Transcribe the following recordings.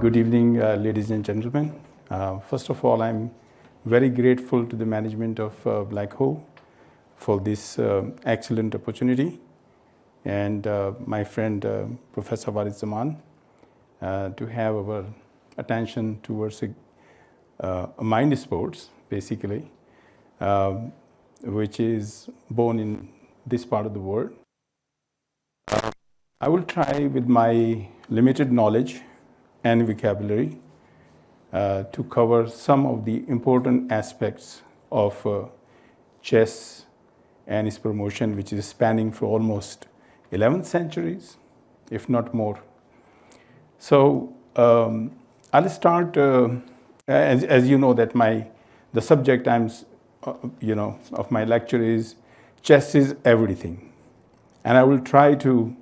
Good evening, ladies and gentlemen. First of all, I'm very grateful to the management of Black Hole for this excellent opportunity, and my friend Professor Walid Zaman to have our attention towards mind sports, basically, which is born in this part of the world. I will try with my limited knowledge and vocabulary to cover some of the important aspects of chess and its promotion, which is spanning for almost 11 centuries, if not more. So I'll start, as you know, that the subject of my lecture is chess is everything, and I will try to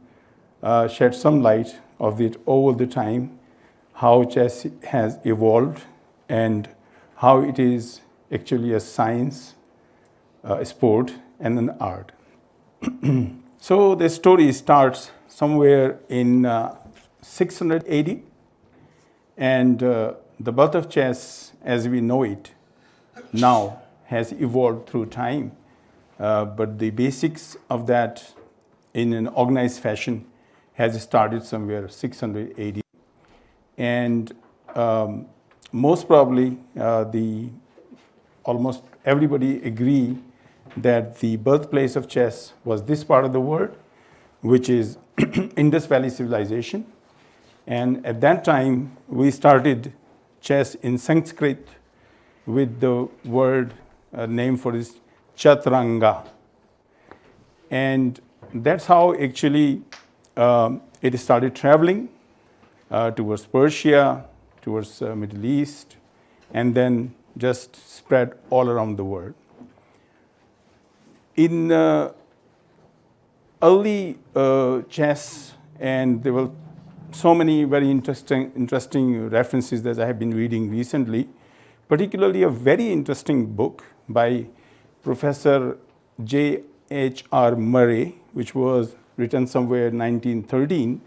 shed some light of it over the time, how chess has evolved and how it is actually a science, a sport, and an art. So the story starts somewhere in 600 AD, and the birth of chess as we know it now has evolved through time, but the basics of that in an organized fashion has started somewhere 600 AD. And most probably, almost everybody agree that the birthplace of chess was this part of the world, which is Indus Valley civilization. And at that time, we started chess in Sanskrit with the word name for this chaturanga. And that's how actually it started traveling towards Persia, towards Middle East, and then just spread all around the world. In early chess, and there were so many very interesting references that I have been reading recently, particularly a very interesting book by Professor J.H.R. Murray, which was written somewhere in 1913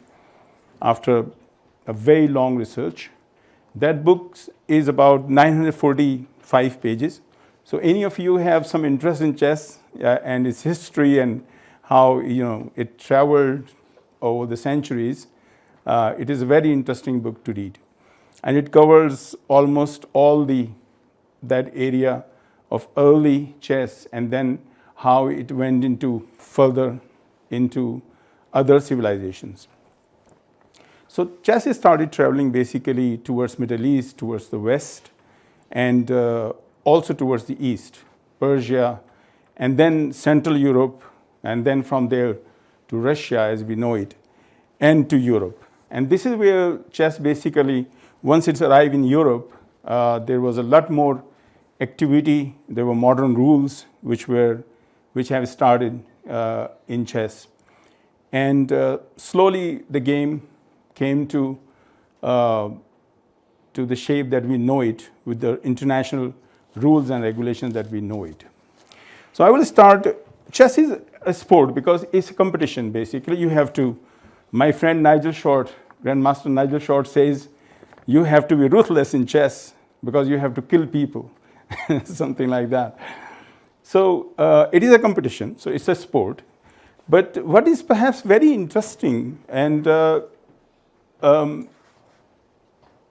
after a very long research. That book is about 945 pages. So any of you have some interest in chess and its history and how it traveled over the centuries, it is a very interesting book to read. And it covers almost all that area of early chess and then how it went further into other civilizations. So chess started traveling basically towards Middle East, towards the West, and also towards the East, Persia, and then Central Europe, and then from there to Russia as we know it, and to Europe. And this is where chess basically, once it's arrived in Europe, there was a lot more activity. There were modern rules which have started in chess. And slowly the game came to the shape that we know it with the international rules and regulations that we know it. So I will start. Chess is a sport because it's a competition basically. You have to, my friend Nigel Short, Grandmaster Nigel Short says, you have to be ruthless in chess because you have to kill people, something like that. So it is a competition, so it's a sport. But what is perhaps very interesting, and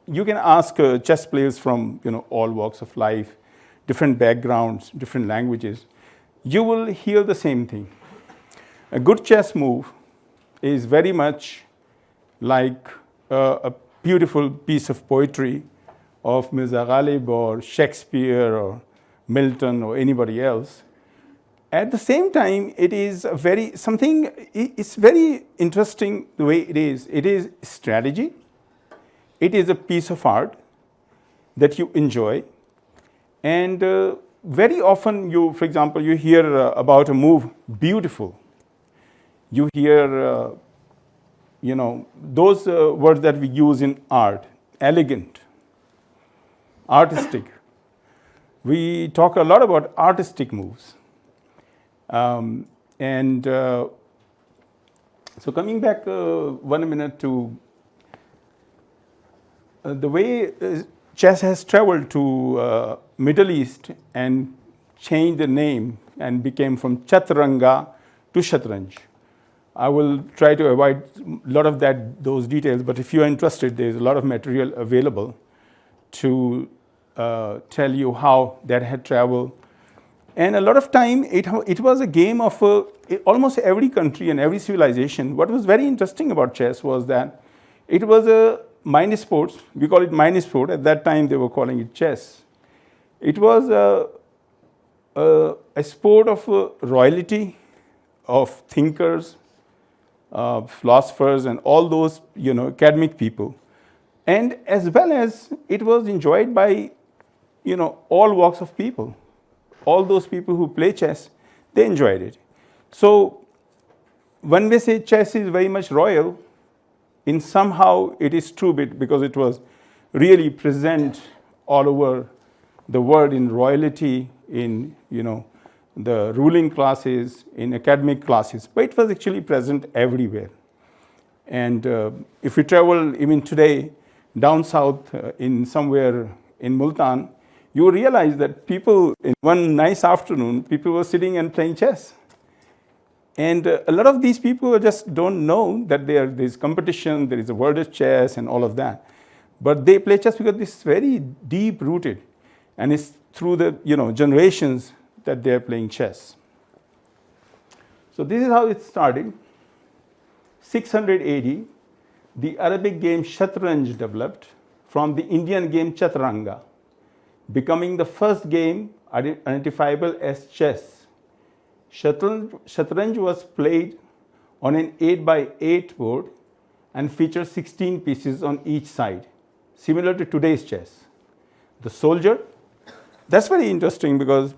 you can ask chess players from all walks of life, different backgrounds, different languages, you will hear the same thing. A good chess move is very much like a beautiful piece of poetry of Mirza Ghalib or Shakespeare or Milton or anybody else. At the same time, it is it's very interesting the way it is. It is strategy. It is a piece of art that you enjoy. And very often for example, you hear about a move, beautiful. You hear, those words that we use in art, elegant, artistic. We talk a lot about artistic moves. So coming back 1 minute to the way chess has traveled to Middle East and changed the name and became from Chaturanga to Shatranj. I will try to avoid a lot of those details, but if you are interested, there's a lot of material available to tell you how that had traveled. And a lot of time, it was a game of almost every country and every civilization. What was very interesting about chess was that it was a mind sport. We call it mind sport. At that time, they were calling it chess. It was a sport of royalty, of thinkers, philosophers, and all those academic people. And as well as it was enjoyed by all walks of people. All those people who play chess, they enjoyed it. So when we say chess is very much royal, in somehow it is true because it was really present all over the world in royalty, in the ruling classes, in academic classes, but it was actually present everywhere. And if you travel even today down south in somewhere in Multan, you realize that people, in one nice afternoon, people were sitting and playing chess. And a lot of these people just don't know that there's competition, there is a world of chess and all of that. But they play chess because it's very deep rooted. And it's through the generations that they're playing chess. So this is how it started. 600 AD, the Arabic game Shatranj developed from the Indian game Chaturanga, becoming the first game identifiable as chess. Shatranj was played on an 8x8 board and featured 16 pieces on each side, similar to today's chess. The soldier, that's very interesting because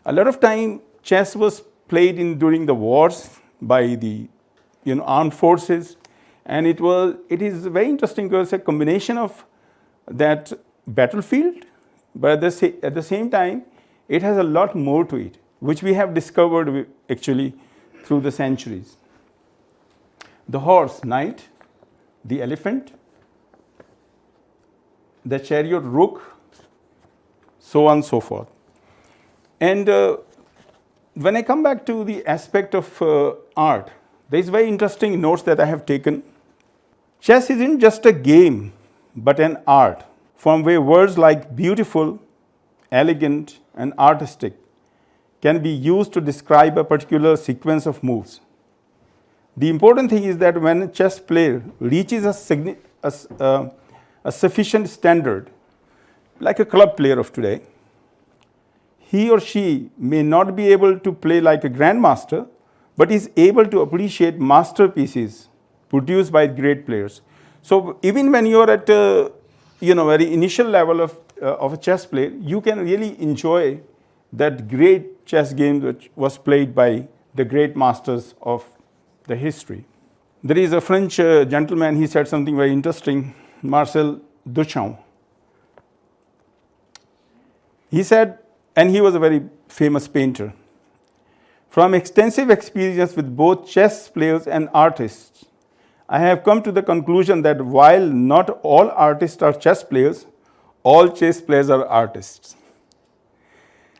a lot of time chess was played during the wars by the armed forces, and it is very interesting because it's a combination of that battlefield, but at the same time it has a lot more to it, which we have discovered actually through the centuries. The horse, knight, the elephant, the chariot, rook, so on and so forth. And when I come back to the aspect of art, there is very interesting notes that I have taken. Chess isn't just a game, but an art, from where words like beautiful, elegant, and artistic can be used to describe a particular sequence of moves. The important thing is that when a chess player reaches a sufficient standard, like a club player of today, he or she may not be able to play like a grandmaster, but is able to appreciate masterpieces produced by great players. So even when you're at a very initial level of a chess player, you can really enjoy that great chess game that was played by the great masters of the history. There is a French gentleman, he said something very interesting, Marcel Duchamp. He said, and he was a very famous painter, from extensive experience with both chess players and artists, I have come to the conclusion that while not all artists are chess players, all chess players are artists.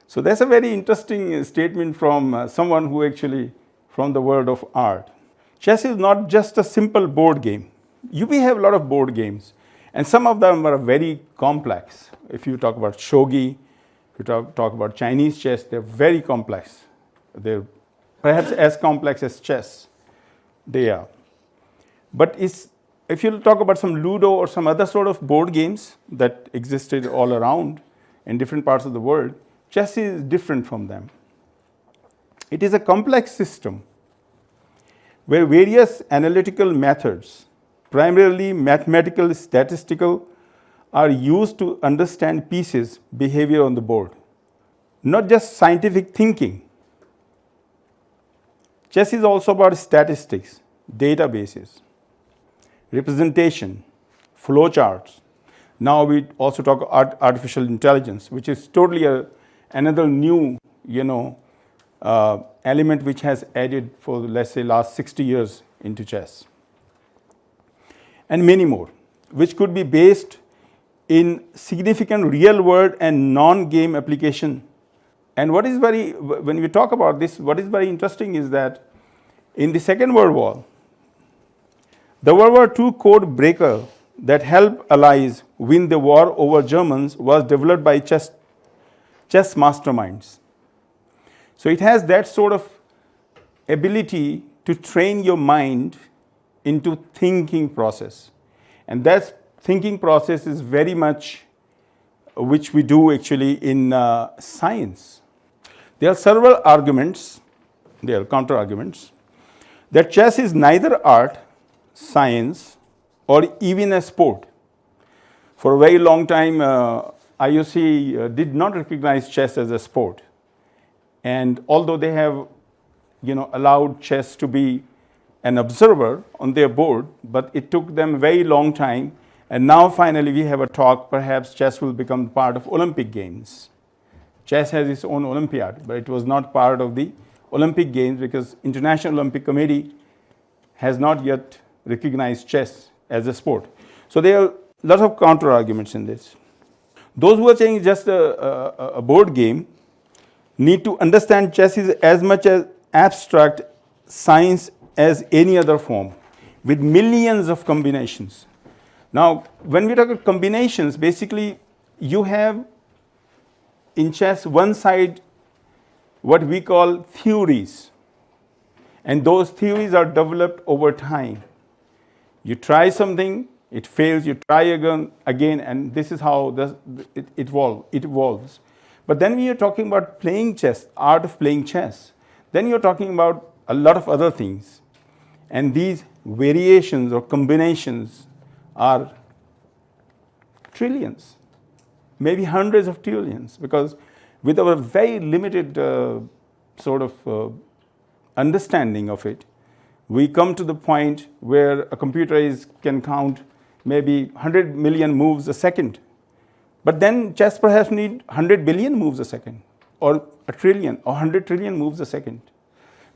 So that's a very interesting statement from someone who actually from the world of art. Chess is not just a simple board game. We have a lot of board games, and some of them are very complex. If you talk about shogi, if you talk about Chinese chess, they're very complex. They're perhaps as complex as chess. They are. But if you talk about some Ludo or some other sort of board games that existed all around in different parts of the world, chess is different from them. It is a complex system where various analytical methods, primarily mathematical, statistical, are used to understand pieces' behavior on the board, not just scientific thinking. Chess is also about statistics, databases, representation, flowcharts. Now we also talk artificial intelligence, which is totally another new, element which has added for, let's say, last 60 years into chess. And many more, which could be based in significant real world and non-game application. And when we talk about this, what is very interesting is that in the Second World War, the World War II code breaker that helped Allies win the war over Germans was developed by chess masterminds. So it has that sort of ability to train your mind into thinking process. And that thinking process is very much which we do actually in science. There are several arguments, there are counter arguments, that chess is neither art, science, or even a sport. For a very long time, IOC did not recognize chess as a sport. And although they have allowed chess to be an observer on their board, but it took them a very long time. And now finally we have a talk, perhaps chess will become part of Olympic Games. Chess has its own Olympiad, but it was not part of the Olympic Games because International Olympic Committee has not yet recognized chess as a sport. So there are lots of counter arguments in this. Those who are saying it's just a board game need to understand chess is as much as abstract science as any other form, with millions of combinations. Now, when we talk about combinations, basically you have in chess one side what we call theories, and those theories are developed over time. You try something, it fails, you try again, and this is how it evolves. But then when you're talking about playing chess, art of playing chess, then you're talking about a lot of other things. And these variations or combinations are trillions, maybe hundreds of trillions, because with our very limited understanding of it, we come to the point where a computer can count maybe 100 million moves a second. But then chess perhaps need 100 billion moves a second, or a trillion, or 100 trillion moves a second.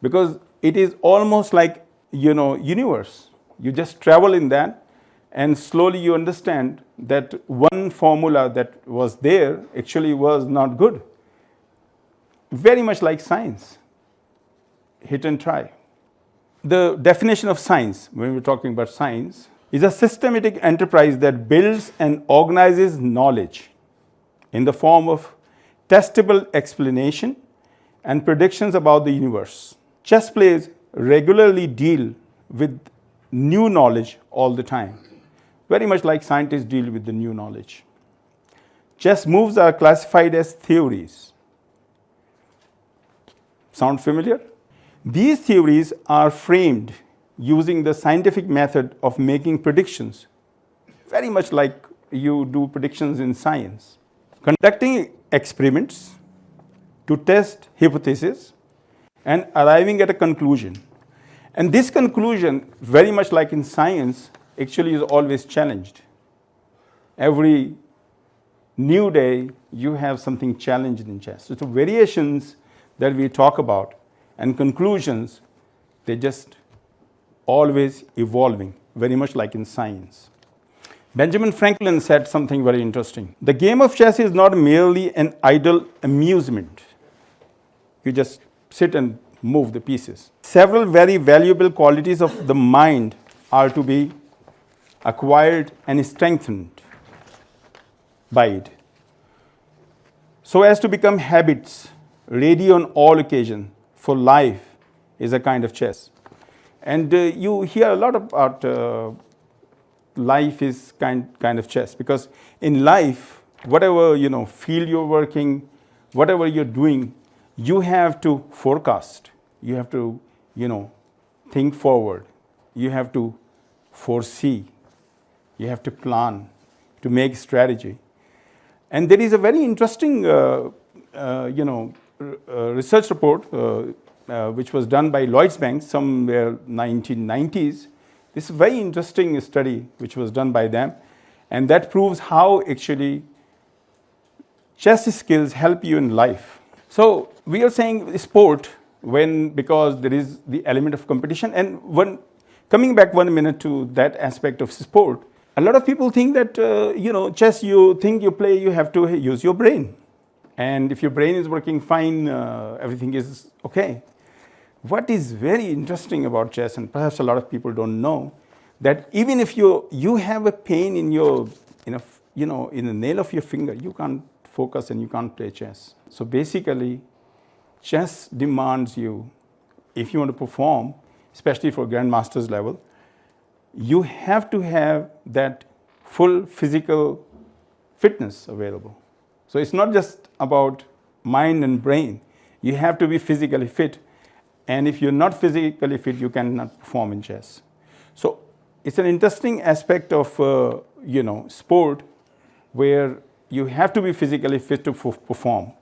Because it is almost like, universe. You just travel in that, and slowly you understand that one formula that was there actually was not good. Very much like science. Hit and try. The definition of science, when we're talking about science, is a systematic enterprise that builds and organizes knowledge in the form of testable explanation and predictions about the universe. Chess players regularly deal with new knowledge all the time, very much like scientists deal with the new knowledge. Chess moves are classified as theories. Sound familiar? These theories are framed using the scientific method of making predictions, very much like you do predictions in science. Conducting experiments to test hypotheses and arriving at a conclusion. And this conclusion, very much like in science, actually is always challenged. Every new day, you have something challenged in chess. So the variations that we talk about and conclusions, they just always evolving, very much like in science. Benjamin Franklin said something very interesting. The game of chess is not merely an idle amusement. You just sit and move the pieces. Several very valuable qualities of the mind are to be acquired and strengthened by it, so as to become habits ready on all occasions, for life is a kind of chess. And you hear a lot about life is kind of chess, because in life, whatever field you're working, whatever you're doing, you have to forecast, you have to think forward, you have to foresee, you have to plan, to make strategy. And there is a very interesting research report which was done by Lloyds Bank somewhere 1990s. This is a very interesting study which was done by them, and that proves how actually chess skills help you in life. So we are saying sport because there is the element of competition. And coming back 1 minute to that aspect of sport, A lot of people think that, chess, you think you play, you have to use your brain. And if your brain is working fine, everything is okay. What is very interesting about chess, and perhaps a lot of people don't know, that even if you have a pain in the nail of your finger, you can't focus and you can't play chess. So basically, chess demands you, if you want to perform, especially for grandmasters level, you have to have that full physical fitness available. So it's not just about mind and brain. You have to be physically fit. And if you're not physically fit, you cannot perform in chess. So it's an interesting aspect of sport where you have to be physically fit to perform.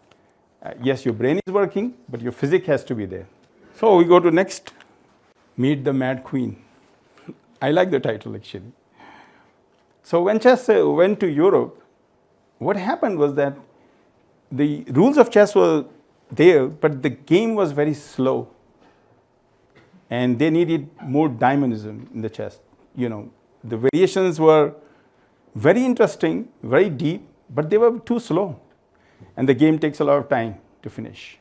Yes, your brain is working, but your physique has to be there. So we go to next, Meet the Mad Queen. I like the title actually. So when chess went to Europe, what happened was that the rules of chess were there, but the game was very slow. And they needed more dynamism in the chess. The variations were very interesting, very deep, but they were too slow. And the game takes a lot of time to finish.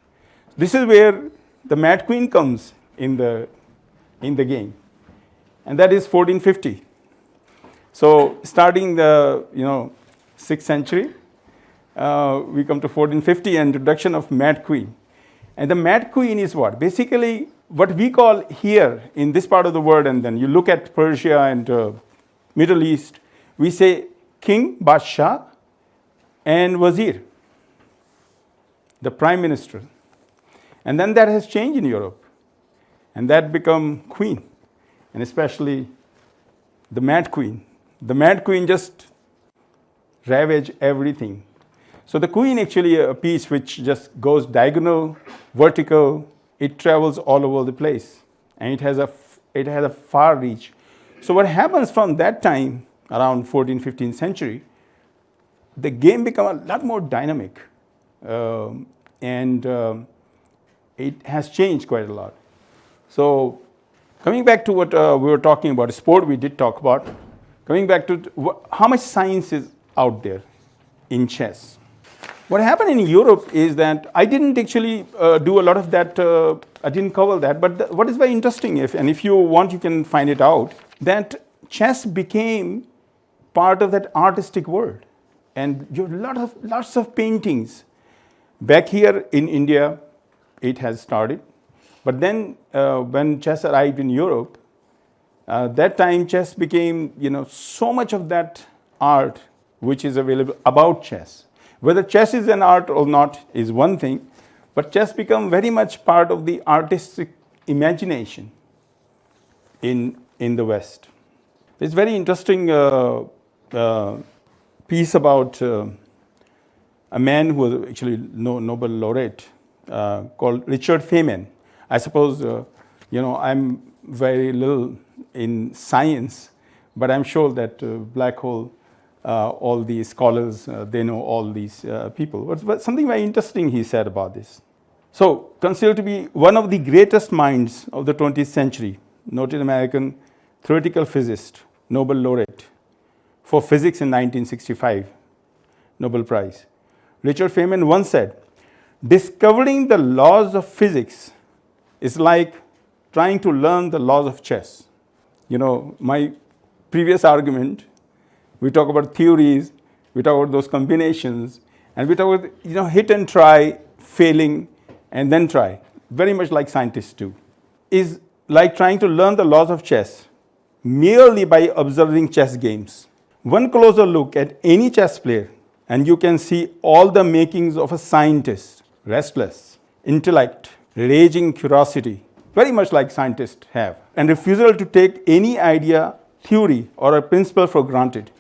This is where the Mad Queen comes in the game. And that is 1450. So starting the 6th century, we come to 1450 and introduction of Mad Queen. And the Mad Queen is what? Basically, what we call here in this part of the world, and then you look at Persia and Middle East, we say king, Badshah, and Wazir, the prime minister. And then that has changed in Europe. And that become queen. And especially the Mad Queen. The Mad Queen just ravage everything. So the queen actually a piece which just goes diagonal, vertical, it travels all over the place. And it has a far reach. So what happens from that time, around 14th, 15th century, the game become a lot more dynamic. It has changed quite a lot. So coming back to what we were talking about, sport we did talk about. Coming back to how much science is out there in chess. What happened in Europe is that I didn't actually do a lot of that, I didn't cover that, but what is very interesting, if you want, you can find it out, that chess became part of that artistic world. And lots of paintings. Back here in India, it has started. But then when chess arrived in Europe, that time chess became, so much of that art which is available about chess. Whether chess is an art or not is one thing, but chess become very much part of the artistic imagination in the West. There's very interesting piece about a man who was actually Nobel laureate called Richard Feynman. I suppose, I'm very little in science, but I'm sure that black hole, all these scholars, they know all these people. But something very interesting he said about this. So, considered to be one of the greatest minds of the 20th century, noted American theoretical physicist, Nobel laureate for physics in 1965, Nobel Prize. Richard Feynman once said, "Discovering the laws of physics is like trying to learn the laws of chess." My previous argument, we talk about theories, we talk about those combinations, and we talk about hit and try, failing, and then try. Very much like scientists do. Is like trying to learn the laws of chess merely by observing chess games. One closer look at any chess player, and you can see all the makings of a scientist: restless intellect, raging curiosity, very much like scientists have, and refusal to take any idea, theory, or a principle for granted.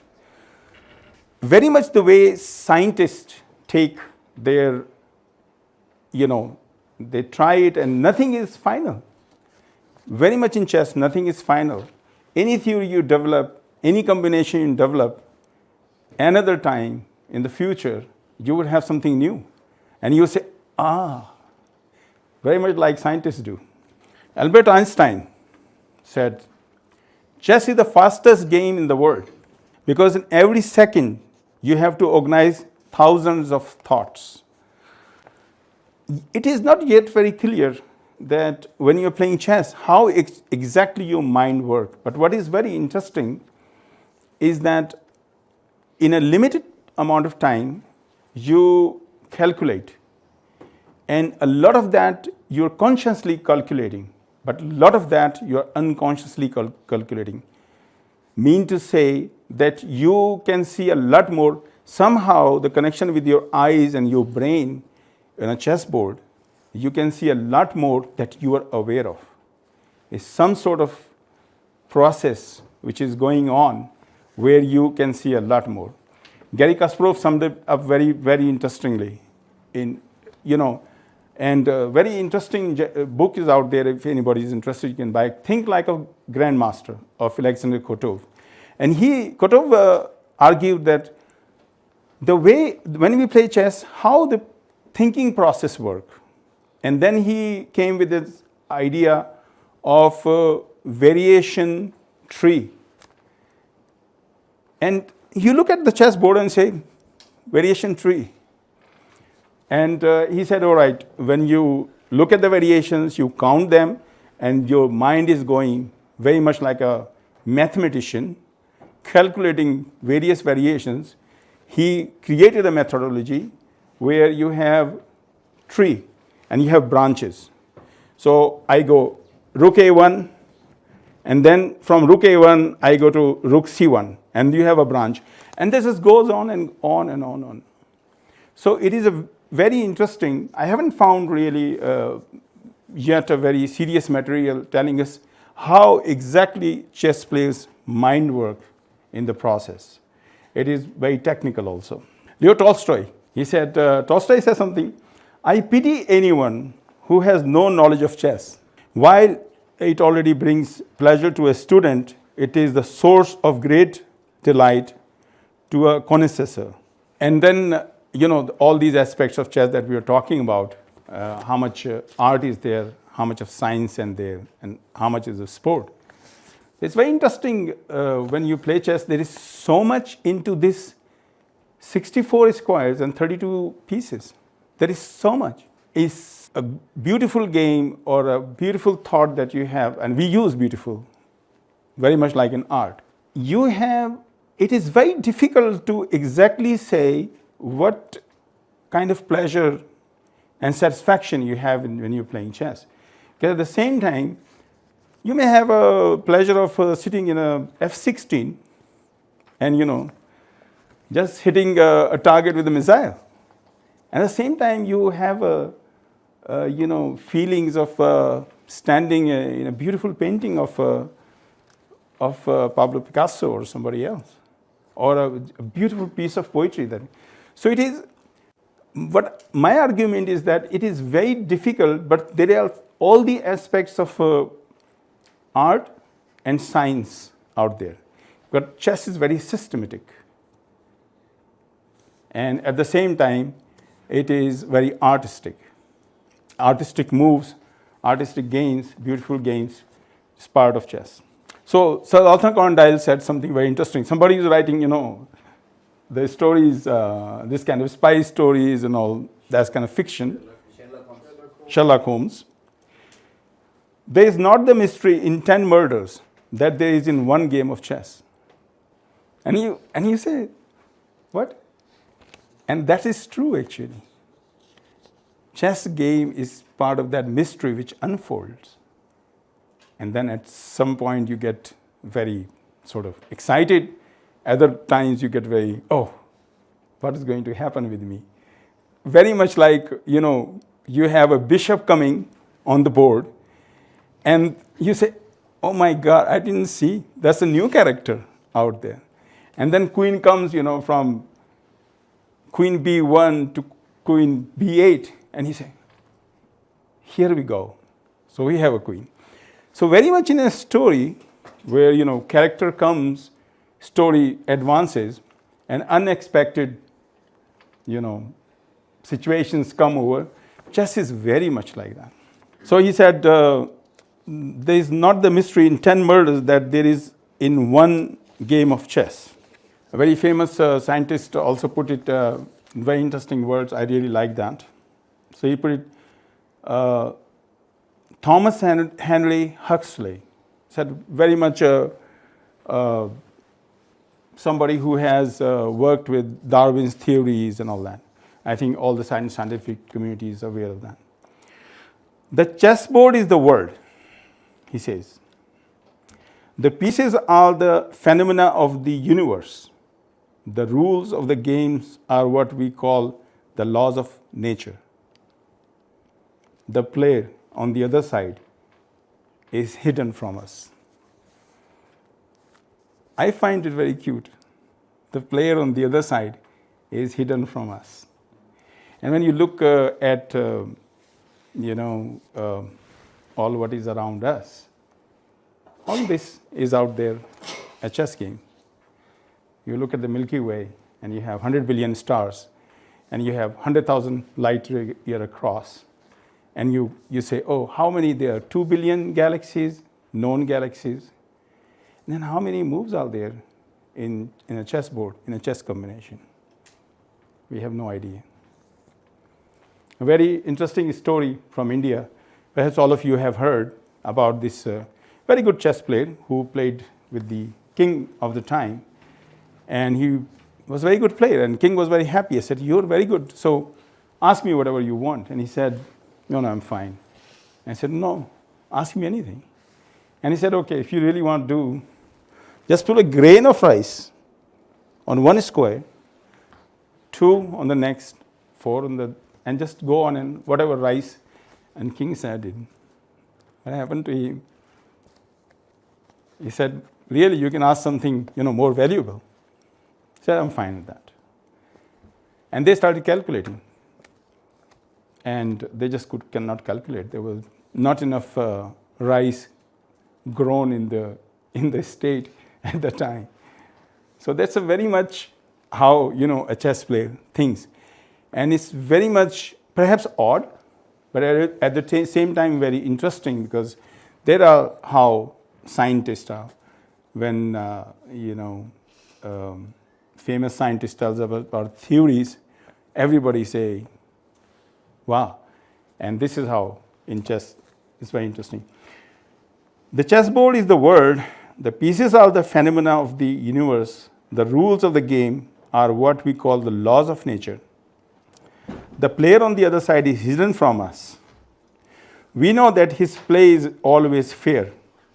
Very much the way scientists take their, they try it and nothing is final. Very much in chess, nothing is final. Any theory you develop, any combination you develop, another time in the future, you would have something new. And you say, very much like scientists do. Albert Einstein said, "Chess is the fastest game in the world, because in every second you have to organize thousands of thoughts. It is not yet very clear that when you're playing chess, how exactly your mind works. But what is very interesting is that in a limited amount of time, you calculate. And a lot of that you're consciously calculating, but a lot of that you're unconsciously calculating. Mean to say that you can see a lot more. Somehow the connection with your eyes and your brain in a chessboard, you can see a lot more that you are aware of. It's some sort of process which is going on where you can see a lot more. Gary Kasparov summed it up very, very interestingly. And very interesting book is out there. If anybody is interested, you can buy it. Think Like a Grandmaster of Alexander Kotov. And Kotov argued that the way, when we play chess, how the thinking process works. And then he came with this idea of a variation tree. And you look at the chessboard and say, variation tree. And he said, all right, when you look at the variations, you count them, and your mind is going very much like a mathematician, calculating various variations. He created a methodology where you have tree and you have branches. So I go rook a1, and then from rook a1, I go to rook c1, and you have a branch. And this just goes on and on and on and on. So it is a very interesting. I haven't found really yet a very serious material telling us how exactly chess players' mind work in the process. It is very technical also. Leo Tolstoy, he said, Tolstoy says something, I pity anyone who has no knowledge of chess. While it already brings pleasure to a student, it is the source of great delight to a connoisseur. And then, all these aspects of chess that we are talking about, how much art is there, how much of science and there, and how much is of sport. It's very interesting when you play chess, there is so much into this 64 squares and 32 pieces. There is so much. It's a beautiful game or a beautiful thought that you have, and we use beautiful, very much like in art. It is very difficult to exactly say what kind of pleasure and satisfaction you have when you're playing chess. Because at the same time, you may have a pleasure of sitting in a F-16 and, just hitting a target with a missile. At the same time, you have feelings of standing in a beautiful painting of Pablo Picasso or somebody else, or a beautiful piece of poetry. So it is, what my argument is that it is very difficult, but there are all the aspects of art and science out there. But chess is very systematic. And at the same time, it is very artistic. Artistic moves, artistic gains, beautiful gains is part of chess. So Sir Arthur Conan Doyle said something very interesting. Somebody is writing, the stories, this kind of spy stories and all, that's kind of fiction. Sherlock Holmes. There is not the mystery in 10 murders that there is in one game of chess. And you say, what? And that is true, actually. Chess game is part of that mystery which unfolds. And then at some point you get very sort of excited. Other times you get very, what is going to happen with me? Very much like, you have a bishop coming on the board and you say, oh my God, I didn't see. That's a new character out there. And then queen comes, from queen b1 to queen b8. And he said, here we go. So we have a queen. So very much in a story where, character comes, story advances, and unexpected, situations come over. Chess is very much like that. So he said, there is not the mystery in 10 murders that there is in one game of chess. A very famous scientist also put it in very interesting words. I really like that. So he put it, Thomas Henry Huxley said, very much somebody who has worked with Darwin's theories and all that. I think all the scientific community is aware of that. The chessboard is the world, he says. The pieces are the phenomena of the universe. The rules of the games are what we call the laws of nature. The player on the other side is hidden from us. I find it very cute. The player on the other side is hidden from us. And when you look at, all what is around us, all this is out there, a chess game. You look at the Milky Way, and you have 100 billion stars, and you have 100,000 light year across. And you say, oh, how many there are? 2 billion galaxies, known galaxies. And then how many moves are there in a chessboard, in a chess combination? We have no idea. A very interesting story from India. Perhaps all of you have heard about this very good chess player who played with the king of the time. And he was a very good player, and king was very happy. I said, you're very good, so ask me whatever you want. And he said, no, I'm fine. And I said, no, ask me anything. And he said, okay, if you really want to do, just put a grain of rice on one square, 2 on the next, 4 on the, and just go on and whatever rice. And king said, what happened to him? He said, really, you can ask something, more valuable. He said, I'm fine with that. And they started calculating. And they just cannot calculate. There was not enough rice grown in the state at the time. So that's a very much how a chess player thinks. And it's very much perhaps odd, but at the same time very interesting, because there are how scientists are. When famous scientist tells about theories, everybody say, wow. And this is how in chess, it's very interesting. The chessboard is the world. The pieces are the phenomena of the universe. The rules of the game are what we call the laws of nature. The player on the other side is hidden from us. We know that his play is always fair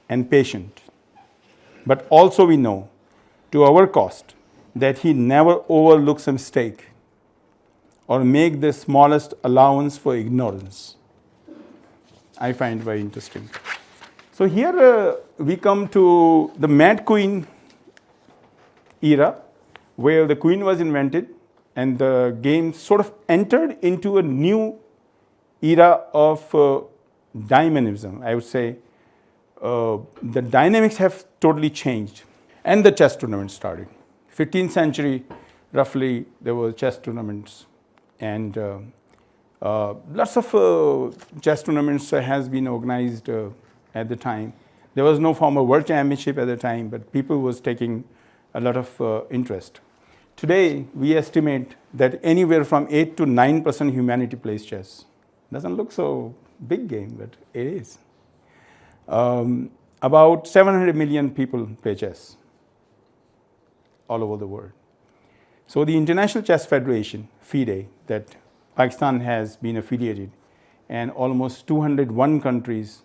and patient. But also we know, to our cost, that he never overlooks a mistake or make the smallest allowance for ignorance. I find very interesting. So here we come to the Mad Queen era, where the queen was invented and the game sort of entered into a new era of dynamism. I would say the dynamics have totally changed, and the chess tournament started. 15th century, roughly, there were chess tournaments, and lots of chess tournaments has been organized at the time. There was no formal world championship at the time, but people was taking a lot of interest. Today, we estimate that anywhere from 8 to 9% humanity plays chess. Doesn't look so big game, but it is. About 700 million people play chess all over the world. So the International Chess Federation, FIDE, that Pakistan has been affiliated, and almost 201 countries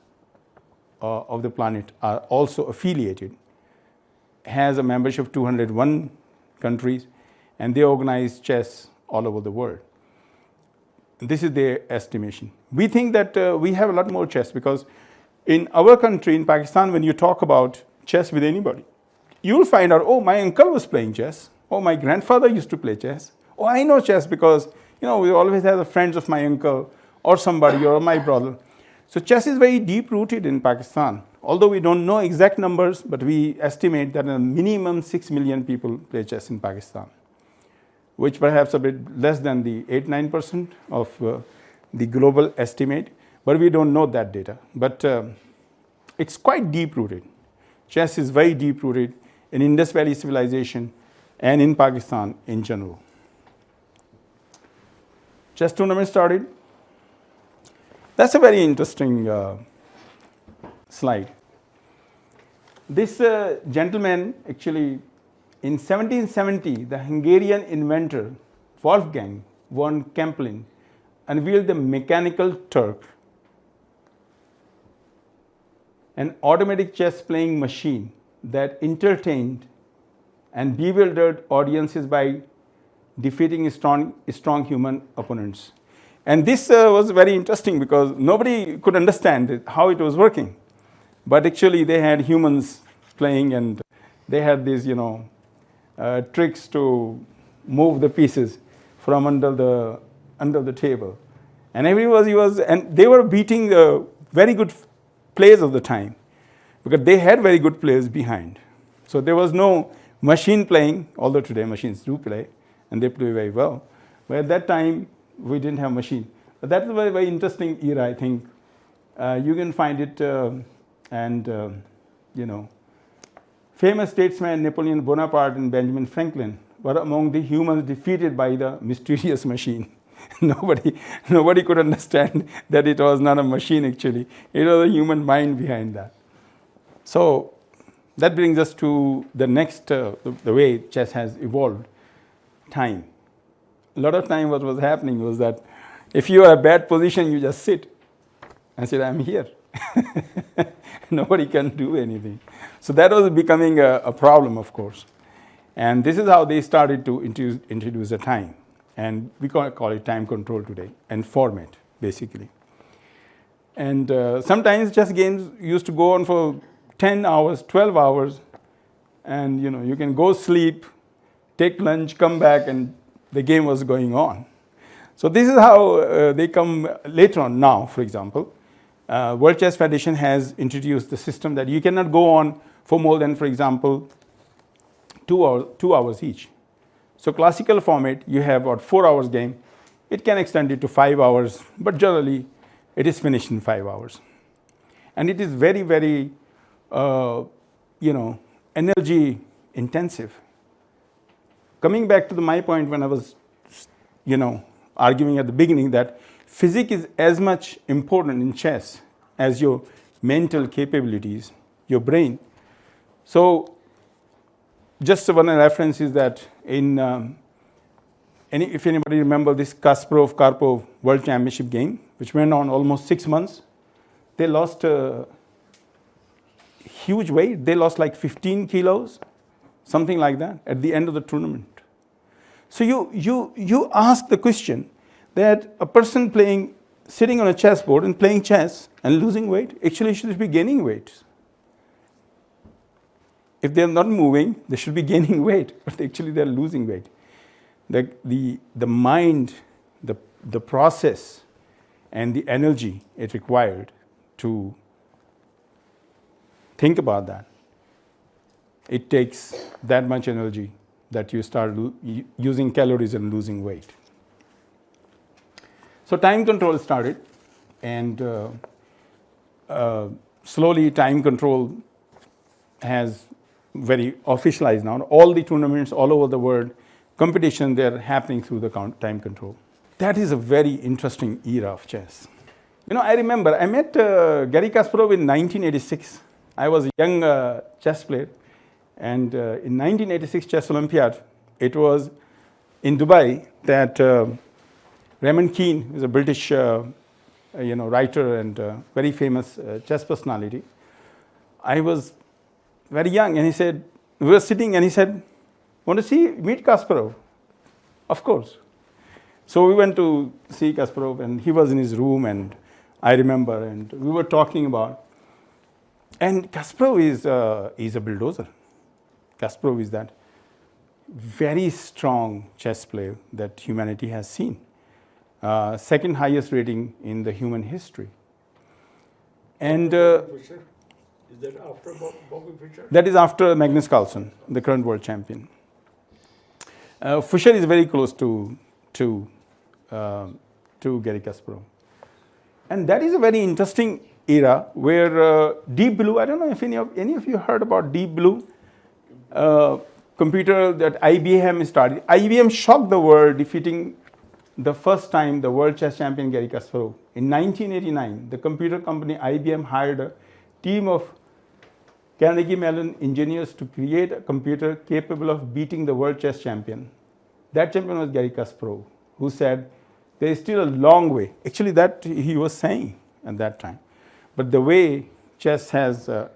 of the planet are also affiliated, has a membership of 201 countries, and they organize chess all over the world. This is their estimation. We think that we have a lot more chess, because in our country, in Pakistan, when you talk about chess with anybody, you'll find out, oh, my uncle was playing chess. Oh, my grandfather used to play chess. Oh, I know chess because, we always have the friends of my uncle or somebody or my brother. So chess is very deep-rooted in Pakistan. Although we don't know exact numbers, but we estimate that a minimum 6 million people play chess in Pakistan, which perhaps a bit less than the 8-9% of the global estimate. But we don't know that data. But it's quite deep-rooted. Chess is very deep-rooted in Indus Valley civilization and in Pakistan in general. Chess tournament started. That's a very interesting slide. This gentleman, actually, in 1770, the Hungarian inventor Wolfgang von Kempelen unveiled the mechanical Turk, an automatic chess playing machine that entertained and bewildered audiences by defeating strong human opponents. And this was very interesting because nobody could understand how it was working. But actually, they had humans playing, and they had these, tricks to move the pieces from under the table. And and they were beating the very good players of the time because they had very good players behind. So there was no machine playing, although today machines do play, and they play very well. But at that time, we didn't have machine. But that's a very, very interesting era, I think. You can find it, famous statesmen Napoleon Bonaparte and Benjamin Franklin were among the humans defeated by the mysterious machine. Nobody could understand that it was not a machine, actually. It was a human mind behind that. So that brings us to the next, the way chess has evolved. Time. A lot of time what was happening was that if you are in a bad position, you just sit and say, I'm here. Nobody can do anything. So that was becoming a problem, of course. And this is how they started to introduce the time. And we call it time control today, and format, basically. And sometimes chess games used to go on for 10 hours, 12 hours, and you can go sleep, take lunch, come back, and the game was going on. So this is how they come later on now, for example. World Chess Federation has introduced the system that you cannot go on for more than, for example, 2 hours each. So classical format, you have about 4 hours game. It can extend it to 5 hours, but generally it is finished in 5 hours. And it is very, very, energy intensive. Coming back to my point when I was, arguing at the beginning that physics is as much important in chess as your mental capabilities, your brain. So just one reference is that if anybody remember this Kasparov-Karpov World Championship game, which went on almost 6 months, they lost huge weight. They lost like 15 kilos, something like that, at the end of the tournament. So you ask the question that a person sitting on a chessboard and playing chess and losing weight actually should be gaining weight. If they're not moving, they should be gaining weight, but actually they're losing weight. The mind, the process, and the energy it required to think about that, it takes that much energy that you start using calories and losing weight. So time control started, and slowly time control has very officialized now. All the tournaments all over the world, competition, they're happening through the time control. That is a very interesting era of chess. I remember I met Garry Kasparov in 1986. I was a young chess player, and in 1986 Chess Olympiad, it was in Dubai that Raymond Keane, who is a British writer and very famous chess personality. I was very young, and he said, we were sitting, and he said, want to meet Kasparov? Of course. So we went to see Kasparov, and he was in his room, and I remember, and we were talking about. And Kasparov is a bulldozer. Kasparov is that very strong chess player that humanity has seen. Second highest rating in the human history. And Fischer? Is that after Bobby Fischer? That is after Magnus Carlsen, the current world champion. Fischer is very close to Garry Kasparov. And that is a very interesting era where Deep Blue, I don't know if any of you heard about Deep Blue. computer that IBM started. IBM shocked the world, defeating the first time the world chess champion Garry Kasparov. In 1989, the computer company IBM hired a team of Carnegie Mellon engineers to create a computer capable of beating the world chess champion. That champion was Garry Kasparov, who said, there is still a long way. Actually, that he was saying at that time. But the way chess has, the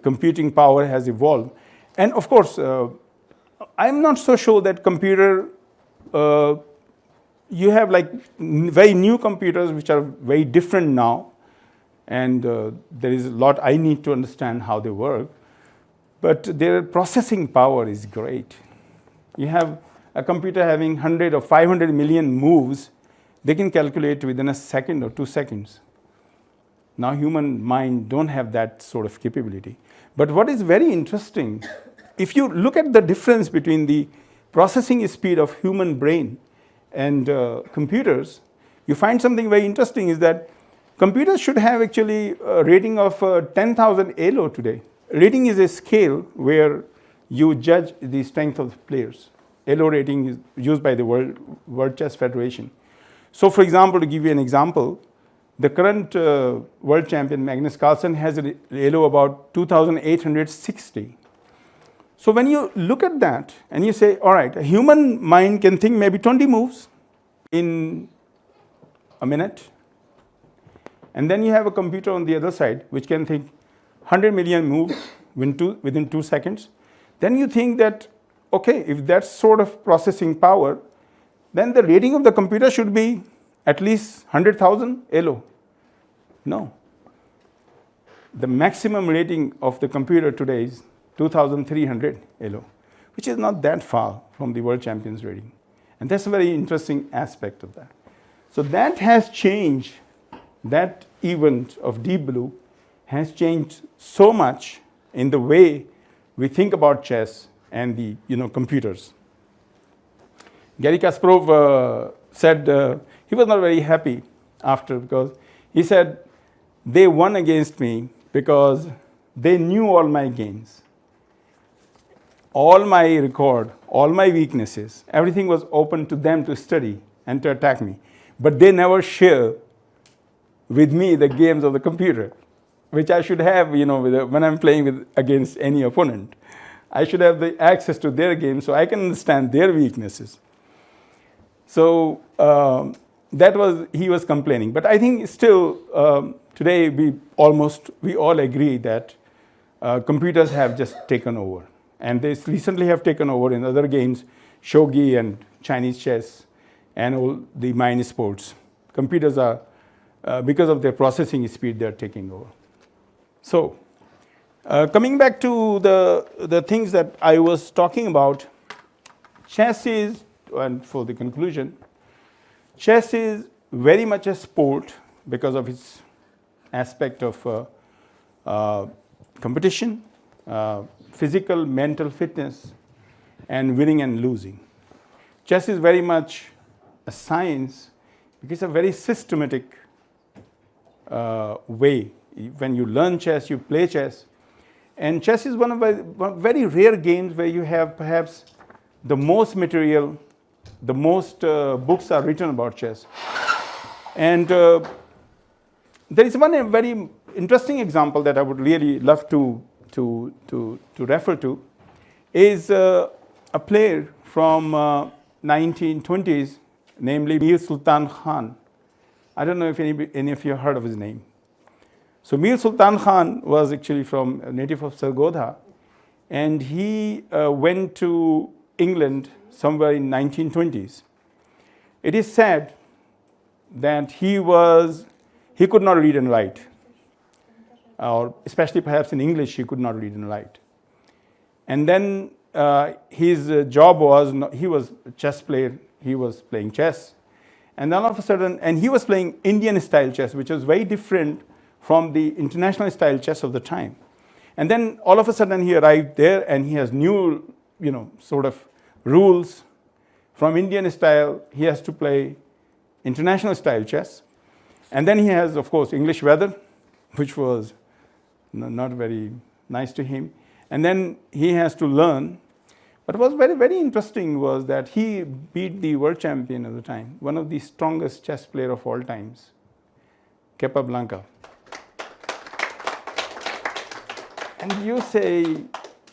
computing power has evolved. And of course, I'm not so sure that computer, you have like very new computers which are very different now. And there is a lot I need to understand how they work. But their processing power is great. You have a computer having 100 or 500 million moves, they can calculate within a second or 2 seconds. Now human mind don't have that sort of capability. But what is very interesting, if you look at the difference between the processing speed of human brain and computers, you find something very interesting is that computers should have actually a rating of 10,000 ELO today. Rating is a scale where you judge the strength of the players. ELO rating is used by the World Chess Federation. So for example, to give you an example, the current world champion Magnus Carlsen has an ELO about 2,860. So when you look at that and you say, all right, a human mind can think maybe 20 moves in a minute. And then you have a computer on the other side which can think 100 million moves within 2 seconds. Then you think that, okay, if that's sort of processing power, then the rating of the computer should be at least 100,000 ELO. No. The maximum rating of the computer today is 2,300 ELO, which is not that far from the world champion's rating. And that's a very interesting aspect of that. So that has changed. That event of Deep Blue has changed so much in the way we think about chess and the computers. Garry Kasparov said he was not very happy after, because he said they won against me because they knew all my games, all my record, all my weaknesses. Everything was open to them to study and to attack me. But they never share with me the games of the computer, which I should have, when I'm playing against any opponent. I should have the access to their games so I can understand their weaknesses. So he was complaining. But I think still, today we all agree that computers have just taken over. And they recently have taken over in other games, shogi and Chinese chess and all the mind sports. Computers are, because of their processing speed, they're taking over. So, coming back to the things that I was talking about, chess is, and for the conclusion, chess is very much a sport because of its aspect of competition, physical, mental fitness, and winning and losing. Chess is very much a science because it's a very systematic way. When you learn chess, you play chess. And chess is one of very rare games where you have perhaps the most material, the most books are written about chess. And there is one very interesting example that I would really love to refer to, is a player from 1920s, namely Mir Sultan Khan. I don't know if any of you heard of his name. So Mir Sultan Khan was actually from a native of Sargodha, and he went to England somewhere in 1920s. It is said that he could not read and write, or especially perhaps in English he could not read and write. And then his job was, he was a chess player, he was playing chess, and then all of a sudden, and he was playing Indian style chess, which was very different from the international style chess of the time. And then all of a sudden he arrived there and he has new, sort of rules. From Indian style, he has to play international style chess. And then he has, of course, English weather, which was not very nice to him. And then he has to learn. But what was very, very interesting was that he beat the world champion at the time, one of the strongest chess player of all times, Capablanca. And you say,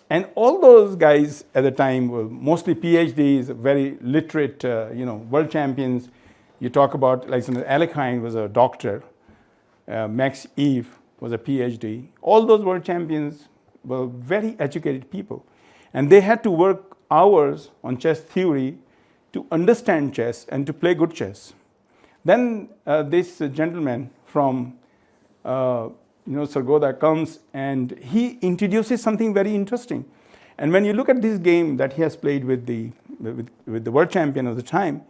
and all those guys at the time were mostly PhDs, very literate, world champions. You talk about, like, Alekhine was a doctor, Max Eve was a PhD. All those world champions were very educated people. And they had to work hours on chess theory to understand chess and to play good chess. Then this gentleman from Sargodha comes and he introduces something very interesting. And when you look at this game that he has played with the world champion of the time,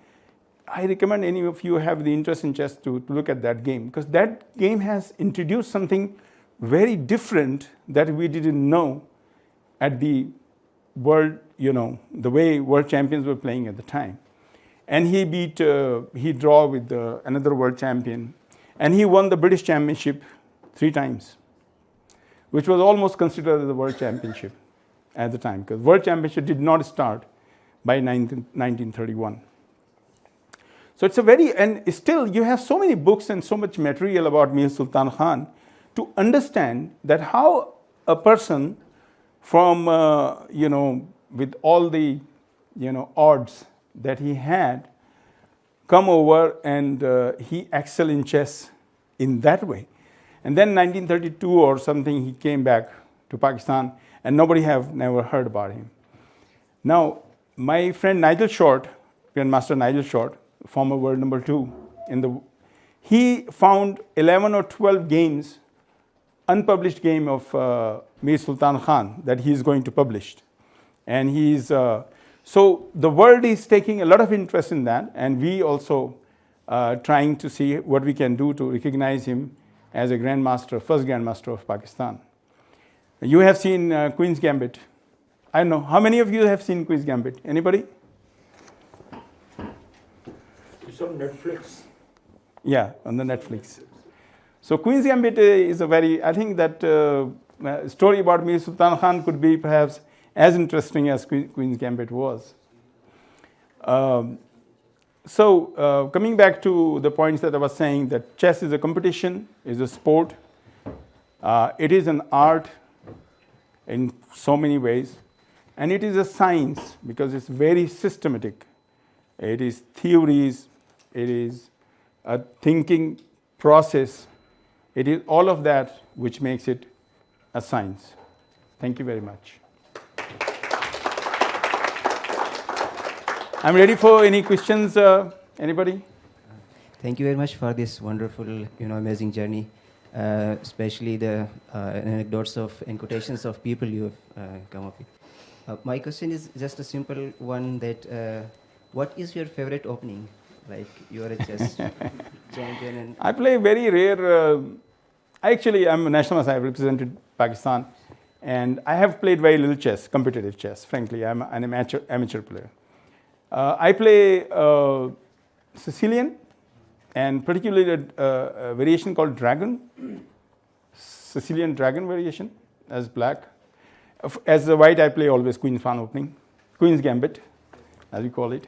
I recommend any of you have the interest in chess to look at that game, because that game has introduced something very different that we didn't know at the world, the way world champions were playing at the time. And he draw with another world champion, and he won the British Championship 3 times, which was almost considered as the world championship at the time, because world championship did not start by 1931. So it's and still you have so many books and so much material about Mir Sultan Khan to understand that how a person from, with all the, odds that he had, come over and he excelled in chess in that way. And then 1932 or something, he came back to Pakistan, and nobody have never heard about him. Now, my friend Nigel Short, Grandmaster Nigel Short, former world number 2, he found 11 or 12 games, unpublished game of Mir Sultan Khan that he is going to publish. And so the world is taking a lot of interest in that, and we also trying to see what we can do to recognize him as a grandmaster, first grandmaster of Pakistan. You have seen Queen's Gambit. I don't know, how many of you have seen Queen's Gambit? Anybody? It's on Netflix. Yeah, on the Netflix. So Queen's Gambit is a very, I think that story about Mir Sultan Khan could be perhaps as interesting as Queen's Gambit was. So coming back to the points that I was saying, that chess is a competition, is a sport. It is an art in so many ways. And it is a science because it's very systematic. It is theories, it is a thinking process. It is all of that which makes it a science. Thank you very much. I'm ready for any questions. Anybody? Thank you very much for this wonderful, amazing journey, especially the anecdotes and quotations of people you have come up with. My question is just a simple one, that what is your favorite opening? Like, you are a chess champion. And I play very rare. Actually, I'm a national master. I have represented Pakistan. And I have played very little chess, competitive chess. Frankly, I'm an amateur player. I play Sicilian, and particularly a variation called Dragon, Sicilian Dragon variation as black. As a white, I play always Queen's Pawn opening, Queen's Gambit, as we call it.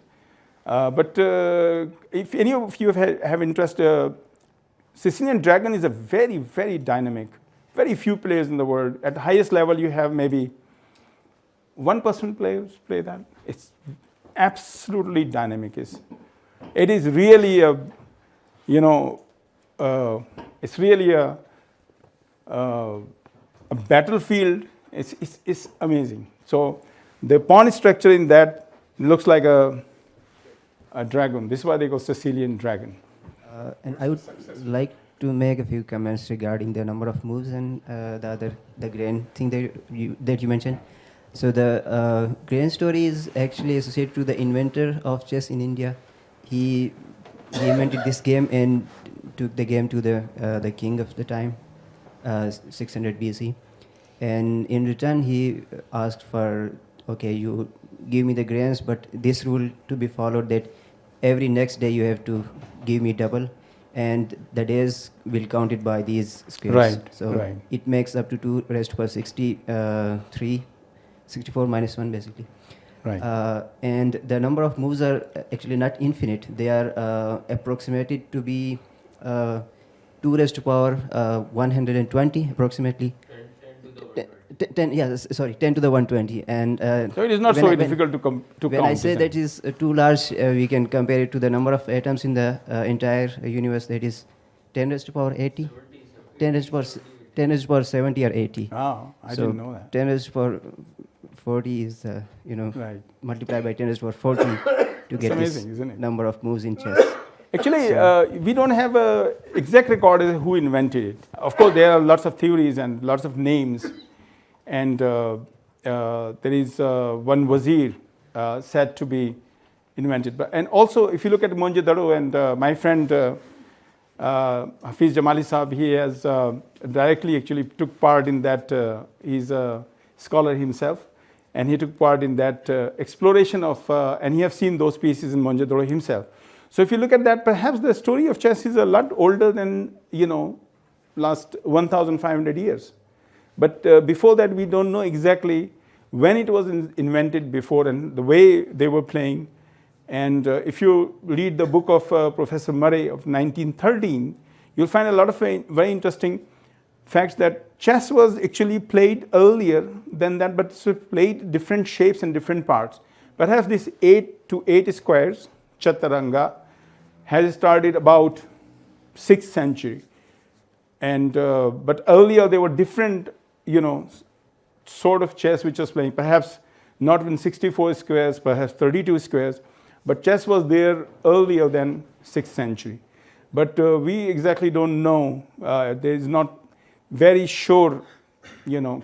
But if any of you have interest, Sicilian Dragon is a very, very dynamic, very few players in the world. At the highest level, you have maybe 1% players play that. It's absolutely dynamic. It is really it's really a battlefield. It's amazing. So the pawn structure in that looks like a dragon. This is why they call Sicilian Dragon. And I would like to make a few comments regarding the number of moves and the grain thing that you mentioned. So the grain story is actually associated to the inventor of chess in India. He invented this game and took the game to the king of the time, 600 BC. And in return, he asked for, okay, you give me the grains, but this rule to be followed, that every next day you have to give me double. and the days will count it by these squares. Right, So right. it makes up to 2 raised to power 63, 64 minus 1 basically. Right. And the number of moves are actually not infinite. They are approximated to be 2 raised to power 120 approximately. 10, yeah, sorry, 10 to the 120. And So it is not when so I- when- difficult to when count. I say isn't that it? is too large, we can compare it to the number of atoms in the entire universe. That is 10 raised to power 80, 10 raised to power 10 raised to power 70 or 80. Oh, I So didn't know that. 10 raised to power 40 is Right. multiplied by 10 raised to power 40 to get amazing, this isn't it? number of moves in chess. Actually, we don't have a exact record as who invented it. Of course, there are lots of theories and lots of names, and there is one wazir said to be invented. But and also, if you look at Mohenjo-daro, and my friend Hafiz Jamali Saab, he has directly actually took part in that. He's a scholar himself, and he took part in that exploration of, and he have seen those pieces in Mohenjo-daro himself. So if you look at that, perhaps the story of chess is a lot older than, last 1,500 years. But before that, we don't know exactly when it was invented before and the way they were playing. And if you read the book of Professor Murray of 1913, you'll find a lot of very interesting facts that chess was actually played earlier than that, but it's played different shapes and different parts. Perhaps this 8 to 8 squares, Chaturanga, has started about 6th century. And but earlier there were different, sort of chess which was playing. Perhaps not in 64 squares, perhaps 32 squares, but chess was there earlier than 6th century. But we exactly don't know. There is not very sure,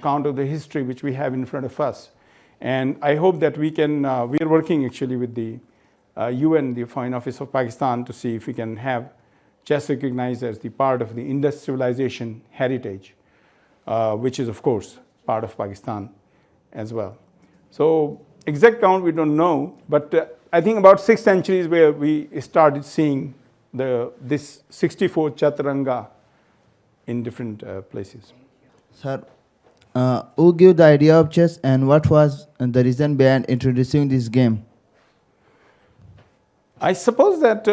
count of the history which we have in front of us. And I hope that we can. We are working actually with the UN, the Foreign Office of Pakistan, to see if we can have chess recognized as the part of the Indus civilization heritage, which is of course part of Pakistan as well. So exact count we don't know, but I think about 6th century is where we started seeing this 64 Chaturanga in different places. Sir, who gave the idea of chess and what was the reason behind introducing this game? I suppose that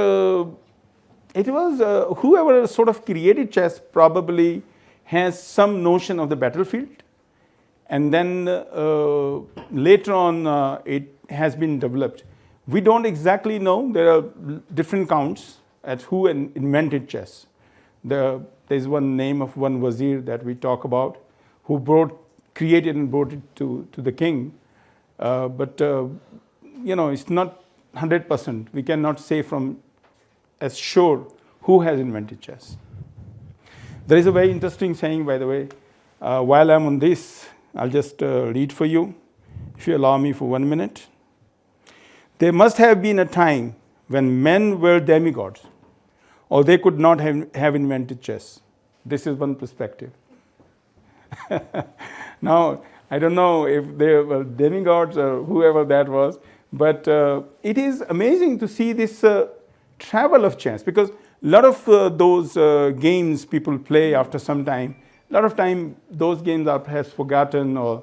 it was whoever sort of created chess probably has some notion of the battlefield, and then later on it has been developed. We don't exactly know. There are different counts at who invented chess. There's one name of one wazir that we talk about who created and brought it to the king. But it's not 100%. We cannot say as sure who has invented chess. There is a very interesting saying, by the way. While I'm on this, I'll just read for you, if you allow me for 1 minute. There must have been a time when men were demigods, or they could not have invented chess. This is one perspective. Now, I don't know if they were demigods or whoever that was, but it is amazing to see this travel of chess, because a lot of those games people play after some time, a lot of time those games are perhaps forgotten or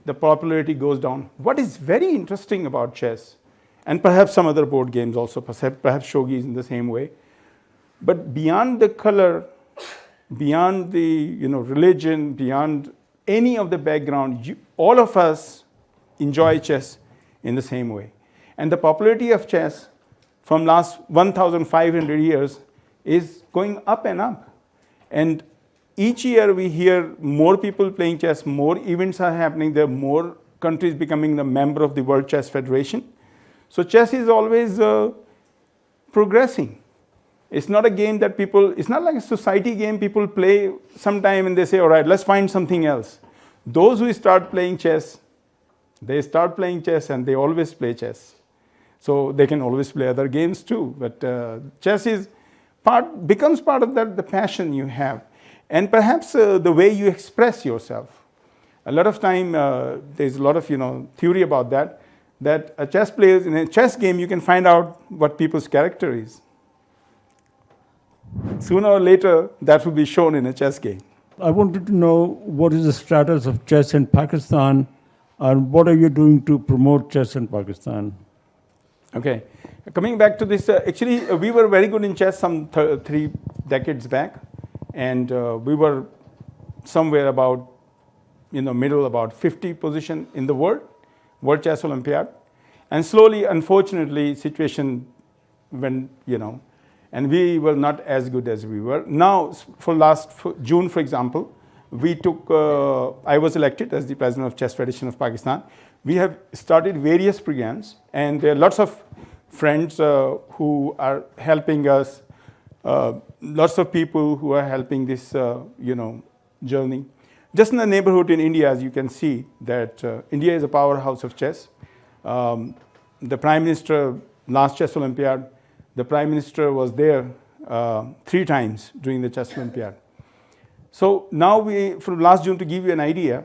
the popularity goes down. What is very interesting about chess, and perhaps some other board games also, perhaps shogi is in the same way, but beyond the color, beyond the religion, beyond any of the background, all of us enjoy chess in the same way. And the popularity of chess from last 1,500 years is going up and up. And each year we hear more people playing chess, more events are happening, there are more countries becoming the member of the World Chess Federation. So chess is always progressing. It's not a game that it's not like a society game people play sometime and they say, all right, let's find something else. Those who start playing chess, they start playing chess and they always play chess. So they can always play other games too. But chess becomes part of the passion you have. And perhaps the way you express yourself. A lot of time, there's a lot of theory about that a chess player, in a chess game, you can find out what people's character is. sooner or later that will be shown in a chess game. I wanted to know what is the status of chess in Pakistan and what are you doing to promote chess in Pakistan? Okay, coming back to this, actually we were very good in chess some 3 decades back, and we were somewhere about, middle, about 50 position in the World Chess Olympiad, and slowly, unfortunately, situation went, and we were not as good as we were. Now, for June, for example, I was elected as the president of Chess Federation of Pakistan. We have started various programs, and there are lots of friends who are helping us, lots of people who are helping this, journey. Just in the neighborhood in India, as you can see, that India is a powerhouse of chess. The Prime Minister, last Chess Olympiad, the Prime Minister was there 3 times during the Chess Olympiad. So now from last June, to give you an idea,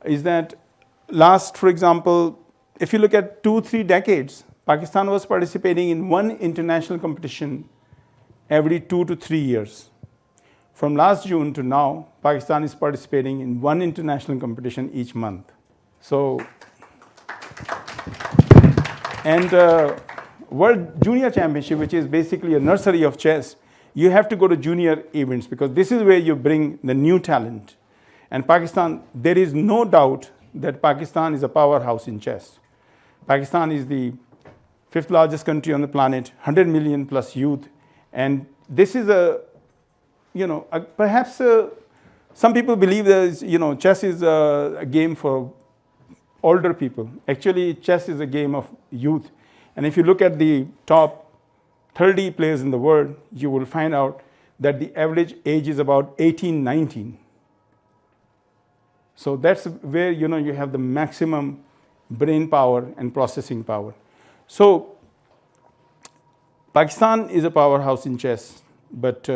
is that for example, if you look at 2-3 decades, Pakistan was participating in one international competition every 2 to 3 years. From last June to now, Pakistan is participating in one international competition each month. So, and World Junior Championship, which is basically a nursery of chess, you have to go to junior events because this is where you bring the new talent. And Pakistan, there is no doubt that Pakistan is a powerhouse in chess. Pakistan is the 5th largest country on the planet, 100 million plus youth. And this is perhaps some people believe that chess is a game for older people. Actually, chess is a game of youth. And if you look at the top 30 players in the world, you will find out that the average age is about 18, 19. So that's where you have the maximum brain power and processing power. So Pakistan is a powerhouse in chess, but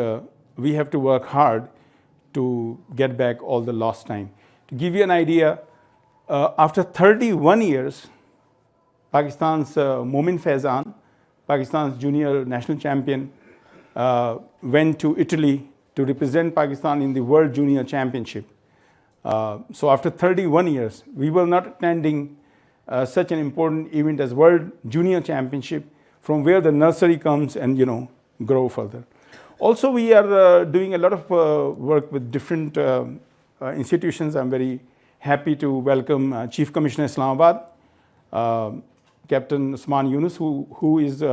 we have to work hard to get back all the lost time. To give you an idea, after 31 years, Pakistan's Momin Faizan, Pakistan's junior national champion, went to Italy to represent Pakistan in the World Junior Championship. So after 31 years, we were not attending such an important event as World Junior Championship, from where the nursery comes and grow further. Also, we are doing a lot of work with different institutions. I'm very happy to welcome Chief Commissioner Islamabad, Captain Usman Yunus, who is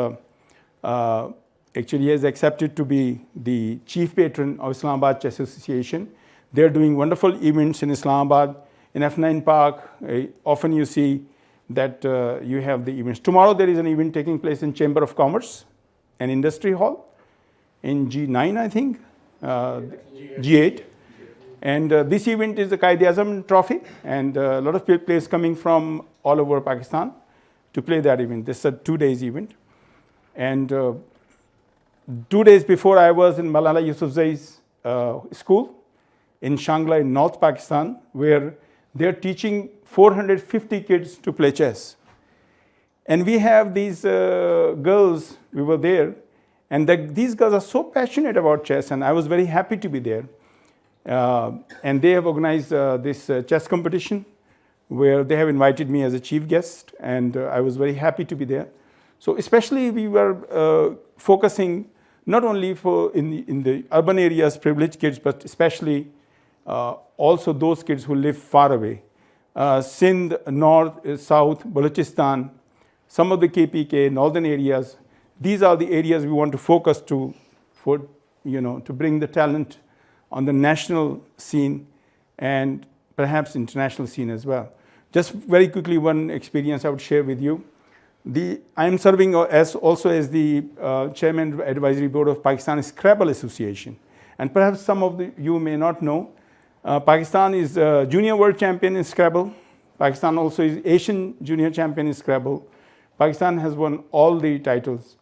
actually has accepted to be the chief patron of Islamabad Chess Association. They're doing wonderful events in Islamabad, in F9 Park. Often you see that you have the events. Tomorrow there is an event taking place in Chamber of Commerce and Industry Hall in G9, I think, G8. And this event is the Qaid-e-Azam Trophy, and a lot of players coming from all over Pakistan to play that event. This is a 2-day event. And 2 days before, I was in Malala Yousafzai's school in Shangla in North Pakistan, where they're teaching 450 kids to play chess. And we have these girls, we were there, and these girls are so passionate about chess, and I was very happy to be there. And they have organized this chess competition, where they have invited me as a chief guest, and I was very happy to be there. So especially we were focusing not only in the urban areas, privileged kids, but especially also those kids who live far away. Sindh, North, South, Balochistan, some of the KPK, northern areas. These are the areas we want to focus to bring the talent on the national scene and perhaps international scene as well. Just very quickly, one experience I would share with you. I am serving also as the chairman of the advisory board of Pakistani Scrabble Association. And perhaps some of you may not know, Pakistan is junior world champion in Scrabble. Pakistan also is Asian junior champion in Scrabble. Pakistan has won all the titles,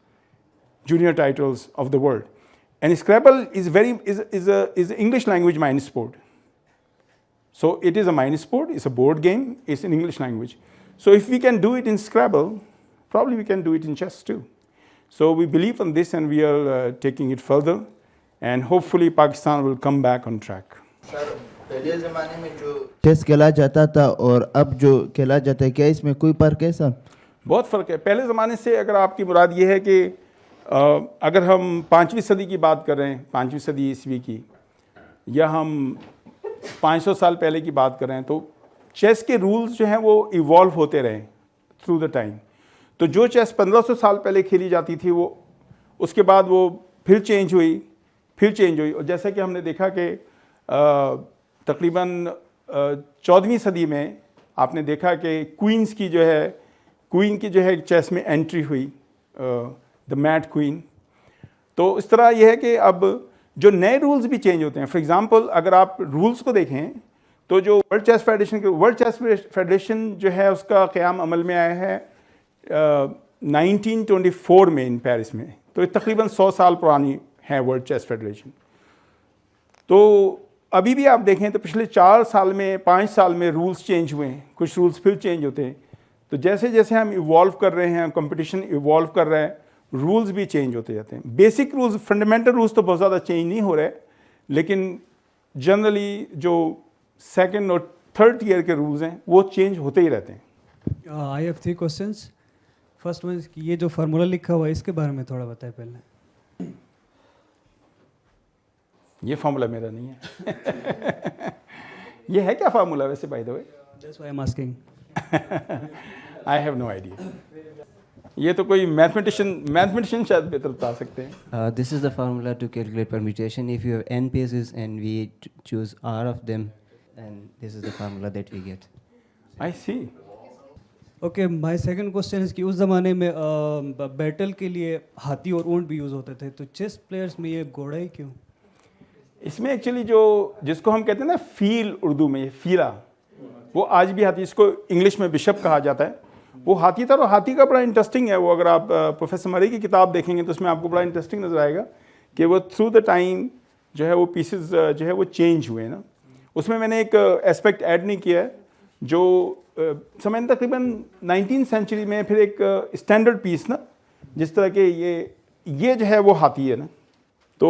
junior titles of the world. And Scrabble is an English language mind sport. So it is a mind sport, it's a board game, it's in English language. So if we can do it in Scrabble, probably we can do it in chess too. So we believe in this, and we are taking it further. and hopefully Pakistan will come back on track. Sir पहले ज़माने में जो chess खेला जाता था और अब जो खेला जाता है, क्या इसमें कोई फर्क है सर? बहुत फ़र्क है। पहले ज़माने से अगर आपकी मुराद ये है कि अगर हम 5वीं सदी की बात कर रहे हैं, 5वीं सदी ईस्वी की, या हम 500 साल पहले की बात कर रहे हैं, तो चेस के रूल्स जो हैं वो इवॉल्व होते रहे थ्रू द टाइम। तो जो चेस 1500 साल पहले खेली जाती थी वो उसके बाद वो फिर चेंज हुई और जैसा कि हमने देखा कि तकरीबन 14वीं सदी में आपने देखा कि क्वीन की जो है चेस में एंट्री हुई, द मैड क्वीन। तो इस तरह यह है कि अब जो नए रूल्स भी चेंज होते हैं। फॉर एग्जांपल अगर आप रूल्स को देखें तो जो वर्ल्ड चेस फेडरेशन जो है उसका क़याम अमल में आया है 1924 में इन पेरिस में। तो ये तकरीबन 100 साल पुरानी है वर्ल्ड चेस फेडरेशन। तो अभी भी आप देखें तो पिछले 4 साल में 5 साल में रूल्स चेंज हुए हैं, कुछ रूल्स फिर चेंज होते हैं। तो जैसे जैसे हम इवॉल्व कर रहे हैं, कंपटीशन इवॉल्व कर रहा है, रूल्स भी चेंज होते जाते हैं। बेसिक रूल्स, फंडामेंटल रूल्स तो बहुत ज़्यादा चेंज नहीं हो रहे, लेकिन जनरली जो सेकंड और थर्ड ईयर के रूल्स हैं वो चेंज होते ही रहते हैं। I have 3 questions. First one, ये जो फार्मूला लिखा हुआ है इसके बारे में थोड़ा बताएं पहले। ये फार्मूला मेरा नहीं है। ये है क्या फार्मूला वैसे, by the way? That's why I am asking. I have no idea. ये तो कोई मैथमेटिशियन शायद बेहतर बता सकते हैं। This is the formula to calculate permutation. If you have n pieces and we choose r of them, and this is the formula that we get. I see. Okay, my second question is कि उस ज़माने में battle के लिए हाथी और ऊंट भी यूज़ होते थे, तो चेस प्लेयर्स में ये घोड़ा ही क्यों? इसमें एक्चुअली जिसको हम कहते हैं ना फील, उर्दू में ये फीला, वो आज भी हाथी, इसको इंग्लिश में बिशप कहा जाता है, वो हाथी था। और हाथी का बड़ा इंटरेस्टिंग है वो, अगर आप प्रोफेसर मरी की किताब देखेंगे तो उसमें आपको बड़ा इंटरेस्टिंग नज़र आएगा कि वो थ्रू द टाइम जो है वो पीसेस जो है वो चेंज हुए ना। उसमें मैंने एक एस्पेक्ट ऐड नहीं किया है जो समय तकरीबन 19th सेंचुरी में फिर एक स्टैंडर्ड पीस ना, जिस तरह के ये जो है वो हाथी है ना, तो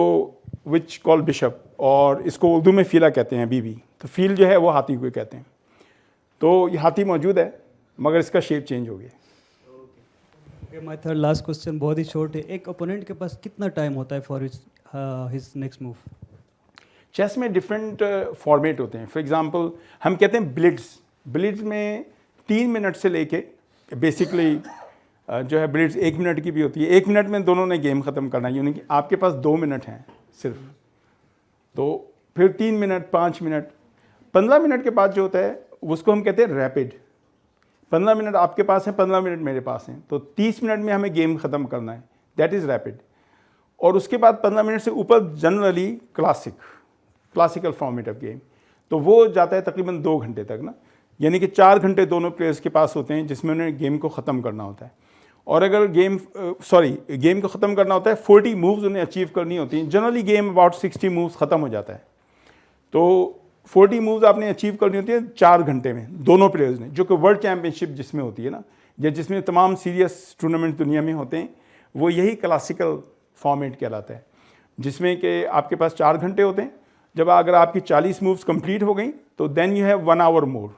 विच कॉल बिशप, और इसको उर्दू में फीला कहते हैं अभी भी। तो फील जो है वो हाथी को कहते हैं। तो ये हाथी मौजूद है मगर इसका शेप चेंज हो गया। माय थर्ड लास्ट क्वेश्चन बहुत ही शॉर्ट है। एक ओपोनेंट के पास कितना टाइम होता है for his next move? Chess में डिफरेंट फॉर्मेट होते हैं। फॉर एग्जांपल हम कहते हैं ब्लिट्स में 3 मिनट से लेके बेसिकली जो है ब्लिट्स 1 मिनट की भी होती है। 1 मिनट में दोनों ने गेम ख़त्म करना है, यानी कि आपके पास 2 मिनट हैं सिर्फ। तो फिर 3 मिनट, 5 मिनट, 15 मिनट के बाद जो होता है उसको हम कहते हैं रैपिड। 15 मिनट आपके पास है, 15 मिनट मेरे पास हैं, तो 30 मिनट में हमें गेम ख़त्म करना है, दैट इज़ रैपिड। और उसके बाद 15 मिनट से ऊपर generally classical format of game, तो वो जाता है तकरीबन 2 घंटे तक ना, यानी कि 4 घंटे दोनों प्लेयर्स के पास होते हैं जिसमें उन्हें गेम को ख़त्म करना होता है। और अगर गेम को ख़त्म करना होता है, 40 मूव्स उन्हें अचीव करनी होती हैं। जनरली गेम अबाउट 60 मूव्स ख़त्म हो जाता है। तो 40 मूव्स आपने अचीव करनी होती है 4 घंटे में दोनों प्लेयर्स ने, जो कि वर्ल्ड चैम्पियनशिप जिसमें होती है ना, या जिसमें तमाम सीरियस टूर्नामेंट दुनिया में होते हैं, वो यही क्लासिकल फॉर्मेट कहलाता है, जिसमें कि आपके पास 4 घंटे होते हैं। जब अगर आपकी 40 मूव्स कंप्लीट हो गई तो देन यू हैव 1 आवर मोर,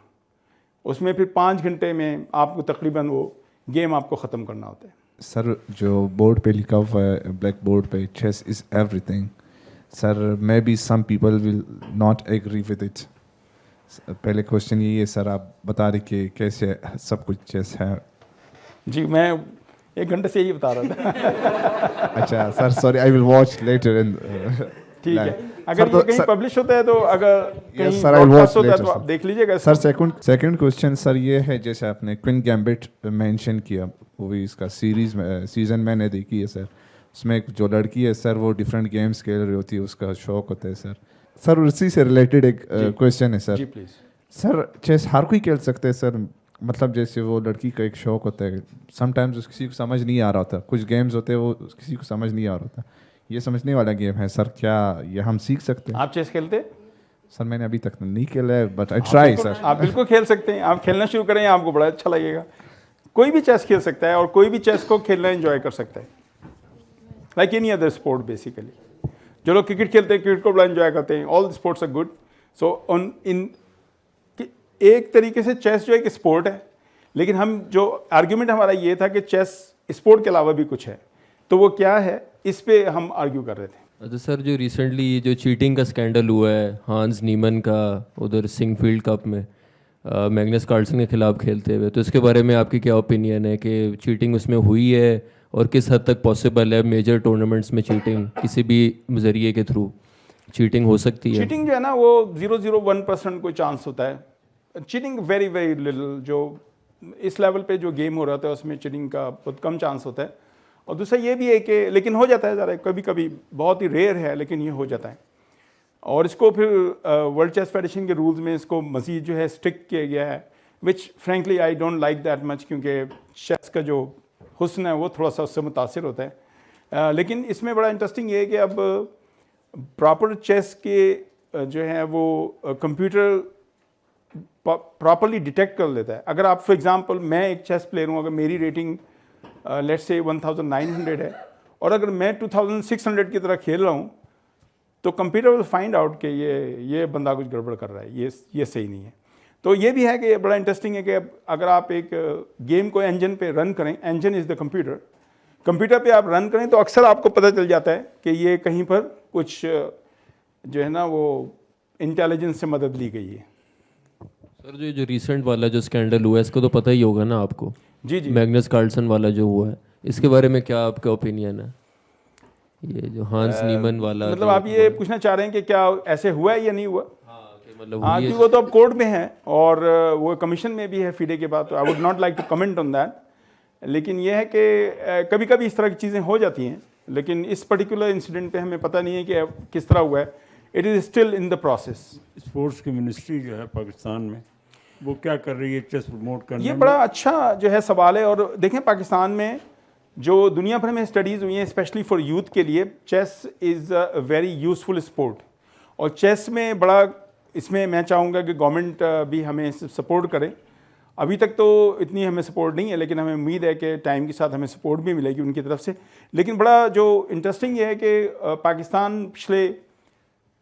उसमें फिर 5 घंटे में आपको तकरीबन वो गेम आपको ख़त्म करना होता है। सर जो बोर्ड पे लिखा हुआ है ब्लैक बोर्ड पे, chess is everything, sir maybe some people will not agree with it. पहले क्वेश्चन यही है सर, आप बता रहे कि कैसे सब कुछ चेस है। जी मैं 1 घंटे से यही बता रहा था। अच्छा sir, sorry, I will watch later in. ठीक है, अगर ये कहीं पब्लिश होता है तो अगर कहीं सर आई ब्रॉडकास्ट वॉच होता है लेटर तो आप देख लीजिएगा। सर सेकंड क्वेश्चन सर ये है, जैसे आपने क्वीन गैम्बिट मेंशन किया, मूवी इसका सीरीज में सीजन मैंने देखी है सर, उसमें एक जो लड़की है सर वो डिफरेंट गेम्स खेल रही होती है, उसका शौक होता है सर। सर उसी से रिलेटेड एक क्वेश्चन है सर। जी प्लीज़। सर चेस हर कोई खेल सकते हैं सर, मतलब जैसे वो लड़की का एक शौक होता है, समटाइम्स किसी को समझ नहीं आ रहा होता, कुछ गेम्स होते हैं वो किसी को समझ नहीं आ रहा होता, ये समझने वाला गेम है सर, क्या ये हम सीख सकते हैं? आप चेस खेलते हैं? सर मैंने अभी तक नहीं खेला है, बट आई ट्राई सर। आप बिल्कुल खेल सकते हैं, आप खेलना शुरू करें, आपको बड़ा अच्छा लगेगा। कोई भी चेस खेल सकता है और कोई भी चेस को खेलना एंजॉय कर सकता है, like any other sport basically. जो लोग क्रिकेट खेलते हैं क्रिकेट को बड़ा एंजॉय करते हैं, ऑल स्पोर्ट्स आर गुड। सो एक तरीके से चेस जो एक स्पोर्ट है, लेकिन हम जो आर्ग्यूमेंट हमारा ये था कि चेस स्पोर्ट के अलावा भी कुछ है, तो वो क्या है, इस पे हम आर्ग्यू कर रहे थे। तो सर जो रिसेंटली जो चीटिंग का स्कैंडल हुआ है हांस नीमन का उधर सिंगफील्ड कप में मैग्नस कार्लसन के खिलाफ खेलते हुए, तो इसके बारे में आपकी क्या ओपिनियन है कि चीटिंग उसमें हुई है और किस हद तक पॉसिबल है मेजर टूर्नामेंट्स में चीटिंग किसी भी जरिए के थ्रू चीटिंग हो सकती है? चीटिंग जो है ना वो 0.01% कोई चांस होता है। चीटिंग वेरी वेरी लिटिल, जो इस लेवल पे जो गेम हो रहा था उसमें चीटिंग का बहुत कम चांस होता है। और दूसरा ये भी है कि लेकिन हो जाता है ज़रा कभी कभी, बहुत ही रेयर है लेकिन ये हो जाता है। और इसको फिर वर्ल्ड चेस फेडरेशन के रूल्स में इसको मज़ीद जो है स्ट्रिक्ट किया गया है, which frankly I don't like that much, क्योंकि चेस का जो हुस्न है वो थोड़ा सा उससे मुतासिर होता है। लेकिन इसमें बड़ा इंटरेस्टिंग ये है कि अब प्रॉपर चेस के जो है वो कंप्यूटर प्रॉपरली डिटेक्ट कर लेता है। अगर आप फॉर एग्जांपल मैं एक चेस प्लेयर हूँ, अगर मेरी रेटिंग लेट्स से 1900 है और अगर मैं 2600 की तरह खेल रहा हूँ, तो कंप्यूटर विल फाइंड आउट कि ये बंदा कुछ गड़बड़ कर रहा है, ये सही नहीं है। तो ये भी है कि बड़ा इंटरेस्टिंग है कि अगर आप एक गेम को इंजन पे रन करें, इंजन इज़ द कंप्यूटर पे आप रन करें, तो अक्सर आपको पता चल जाता है कि ये कहीं पर कुछ जो है ना वो इंटेलिजेंस से मदद ली गई है। सर जो रिसेंट वाला जो स्कैंडल हुआ है इसको तो पता ही होगा ना आपको? जी जी। मैग्नस कार्लसन वाला जो हुआ है, इसके बारे में क्या आपका ओपिनियन है? ये जो हांस नीमन वाला, मतलब आप ये पूछना चाह रहे हैं कि क्या ऐसे हुआ है या नहीं हुआ? मतलब हाँ, क्योंकि वो तो अब कोर्ट में है और वो कमीशन में भी है FIDE के बाद, तो I would not like to comment on that. लेकिन ये है कि कभी कभी इस तरह की चीज़ें हो जाती हैं, लेकिन इस पर्टिकुलर इंसिडेंट पे हमें पता नहीं है कि किस तरह हुआ है। It is still in the process. Sports की मिनिस्ट्री जो है पाकिस्तान में वो क्या कर रही है चेस प्रमोट करने ये में? बड़ा अच्छा जो है सवाल है। और देखें पाकिस्तान में जो दुनिया भर में स्टडीज़ हुई हैं स्पेशली फॉर यूथ के लिए, chess is a very useful sport. और चेस में बड़ा, इसमें मैं चाहूँगा कि गवर्नमेंट भी हमें सपोर्ट करे। अभी तक तो इतनी हमें सपोर्ट नहीं है, लेकिन हमें उम्मीद है कि टाइम के साथ हमें सपोर्ट भी मिलेगी उनकी तरफ से। लेकिन बड़ा जो इंटरेस्टिंग ये है कि पाकिस्तान पिछले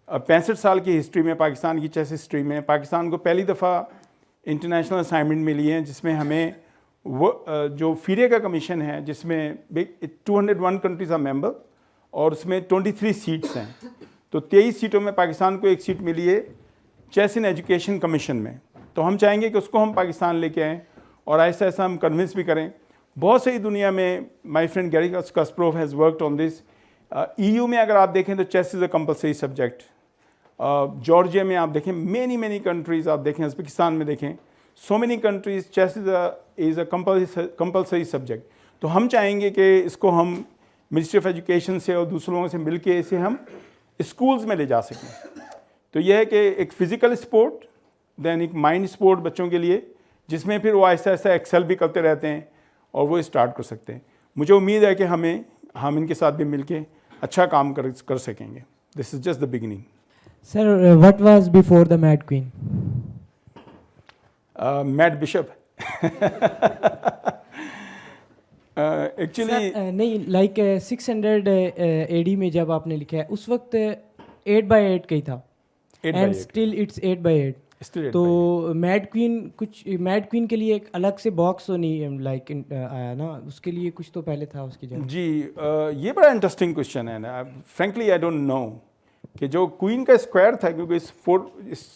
65 साल की हिस्ट्री में, पाकिस्तान की चेस हिस्ट्री में, पाकिस्तान को पहली दफ़ा इंटरनेशनल असाइनमेंट मिली है जिसमें हमें वो जो FIDE का कमीशन है जिसमें 201 कंट्रीज़ आर मेंबर और उसमें 23 सीट्स हैं, तो 23 सीटों में पाकिस्तान को एक सीट मिली है चेस इन एजुकेशन कमीशन में। तो हम चाहेंगे कि उसको हम पाकिस्तान लेके आएँ और ऐसा ऐसा हम कन्विंस भी करें। बहुत सही दुनिया में my friend Garry Kasparov has worked on this. EU में अगर आप देखें तो chess is a compulsory subject. Georgia में आप देखें, मेनी कंट्रीज़ आप देखें, उज़्बेकिस्तान में देखें, so many countries chess is a compulsory subject. तो हम चाहेंगे कि इसको हम मिनिस्ट्री ऑफ एजुकेशन से और दूसरों लोगों से मिल के इसे हम स्कूल्स में ले जा सकें। तो यह है कि एक फ़िज़िकल स्पोर्ट, दैन एक माइंड स्पोर्ट बच्चों के लिए, जिसमें फिर वो ऐसा ऐसा एक्सेल भी करते रहते हैं और वो स्टार्ट कर सकते हैं। मुझे उम्मीद है कि हम इनके साथ भी मिल के अच्छा काम कर सकेंगे। This is just the beginning. Sir, what was before the Mad Queen? Mad Bishop. Actually, नहीं, like 600 AD में जब आपने लिखा है उस वक्त 8/8 का ही था, 8 by and 8. still it's 8/8. Still 8 तो by 8. मैड क्वीन के लिए एक अलग से बॉक्स तो नहीं लाइक आया ना, उसके लिए कुछ तो पहले था उसकी जगह? जी, ये बड़ा इंटरेस्टिंग क्वेश्चन है ना। फ्रेंकली आई डोंट नो कि जो क्वीन का स्क्वायर था, क्योंकि इस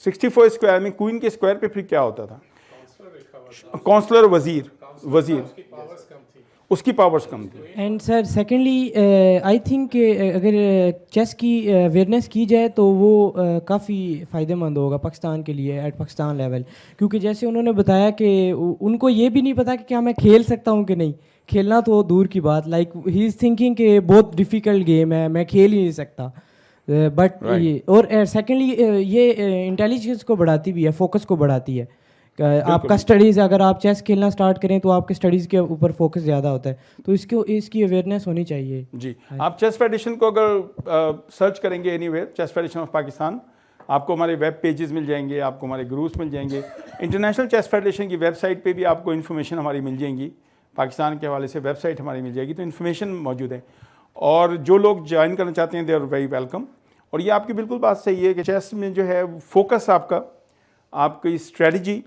64 स्क्वायर में क्वीन के स्क्वायर पे फिर क्या होता था? काउंसलर, वजीर, उसकी पावर्स कम थी। And sir secondly I think अगर चेस की अवेयरनेस की जाए तो वो काफ़ी फ़ायदेमंद होगा पाकिस्तान के लिए एट पाकिस्तान लेवल, क्योंकि जैसे उन्होंने बताया कि उनको ये भी नहीं पता कि क्या मैं खेल सकता हूँ कि नहीं, खेलना तो दूर की बात, लाइक ही इज़ थिंकिंग कि बहुत डिफ़िकल्ट गेम है, मैं खेल ही नहीं सकता। बट ये और सेकेंडली ये इंटेलिजेंस को बढ़ाती भी है, फोकस को बढ़ाती है। आपका स्टडीज़, अगर आप चेस खेलना स्टार्ट करें तो आपके स्टडीज़ के ऊपर फोकस ज़्यादा होता है, तो इसकी अवेयरनेस होनी चाहिए। जी, आप चेस फेडरेशन को अगर सर्च करेंगे anywhere, chess federation of Pakistan, आपको हमारे वेब पेजेस मिल जाएंगे, आपको हमारे ग्रुप्स मिल जाएंगे। इंटरनेशनल चेस फेडरेशन की वेबसाइट पे भी आपको इन्फॉर्मेशन हमारी मिल जाएंगी, पाकिस्तान के हवाले से वेबसाइट हमारी मिल जाएगी, तो इन्फॉर्मेशन मौजूद है। और जो लोग ज्वाइन करना चाहते हैं दे आर वेरी वेलकम। और ये आपकी बिल्कुल बात सही है कि चेस में जो है फोकस आपका, आपकी स्ट्रेटजी,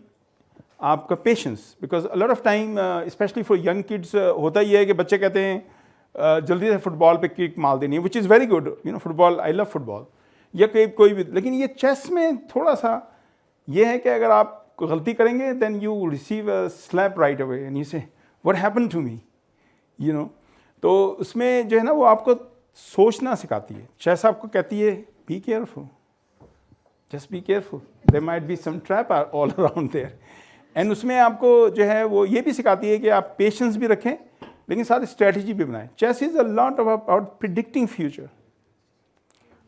आपका patience, because a lot of time specially for young kids होता ही है कि बच्चे कहते हैं जल्दी से फुटबॉल पे किक मार देनी है, which is very good, you know, football, I love football, या कोई भी, लेकिन ये चेस में थोड़ा सा ये है कि अगर आप गलती करेंगे then you receive a slap right away and you say what happened to me, you know. तो उसमें जो है ना वो आपको सोचना सिखाती है। चेस आपको कहती है be careful, just be careful, there might be some trap all around there. And उसमें आपको जो है वो ये भी सिखाती है कि आप पेशेंस भी रखें लेकिन साथ स्ट्रेटजी भी बनाएं। Chess is a lot about predicting future.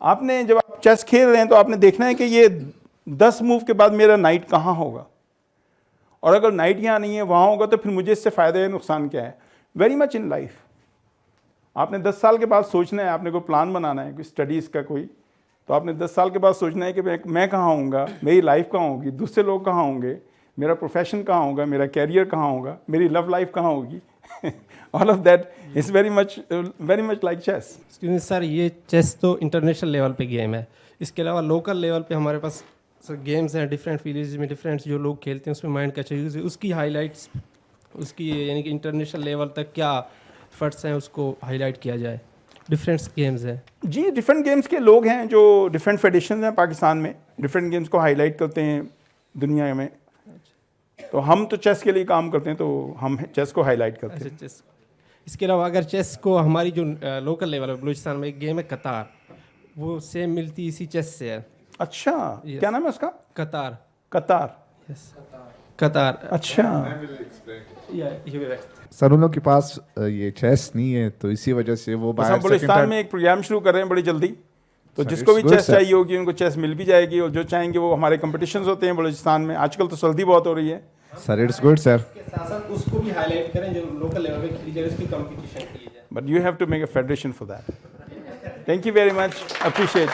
आपने जब आप चेस खेल रहे हैं तो आपने देखना है कि ये 10 मूव के बाद मेरा नाइट कहाँ होगा, और अगर नाइट यहाँ नहीं है वहाँ होगा तो फिर मुझे इससे फ़ायदा है नुकसान क्या है। वेरी मच इन लाइफ आपने 10 साल के बाद सोचना है, आपने कोई प्लान बनाना है, कोई स्टडीज़ का कोई, तो आपने 10 साल के बाद सोचना है कि मैं कहाँ होऊंगा, मेरी लाइफ कहाँ होगी, दूसरे लोग कहाँ होंगे, मेरा प्रोफेशन कहाँ होगा, मेरा कैरियर कहाँ होगा, मेरी लव लाइफ कहाँ होगी। All of that is very much like chess. Excuse me sir, ये चेस तो इंटरनेशनल लेवल पे गेम है, इसके अलावा लोकल लेवल पे हमारे पास सर गेम्स हैं डिफरेंट विलेज में, डिफरेंट जो लोग खेलते हैं उसमें माइंड का यूज़ है, उसकी हाईलाइट्स, उसकी यानी कि इंटरनेशनल लेवल तक क्या एफर्ट्स हैं उसको हाईलाइट किया जाए। डिफरेंट गेम्स हैं जी, डिफरेंट गेम्स के लोग हैं जो डिफरेंट फेडरेशन हैं पाकिस्तान में, डिफरेंट गेम्स को हाईलाइट करते हैं दुनिया में। तो हम तो चेस के लिए काम करते हैं, तो हम चेस को हाईलाइट करते हैं। चेस, इसके अलावा अगर चेस को हमारी जो लोकल लेवल है बलूचिस्तान में एक गेम है कतार, वो सेम मिलती इसी चेस से है। अच्छा, क्या नाम है उसका? कतार। कतार, यस कतार। अच्छा। सर उन लोग के पास ये चेस नहीं है तो इसी वजह से वो बस हम बलूचिस्तान में एक प्रोग्राम शुरू कर रहे हैं बड़ी जल्दी, तो जिसको भी चेस चाहिए होगी उनको चेस मिल भी जाएगी, और जो चाहेंगे वो हमारे कंपटीशंस होते हैं बलूचिस्तान में, आजकल तो सर्दी बहुत हो रही है। सर इट्स गुड सर, साथ साथ उसको भी हाईलाइट करें जो लोकल लेवल पे खेली जाए, उसकी कंपटीशन की जाए। But you have to make a federation for that. Thank you very much, appreciate.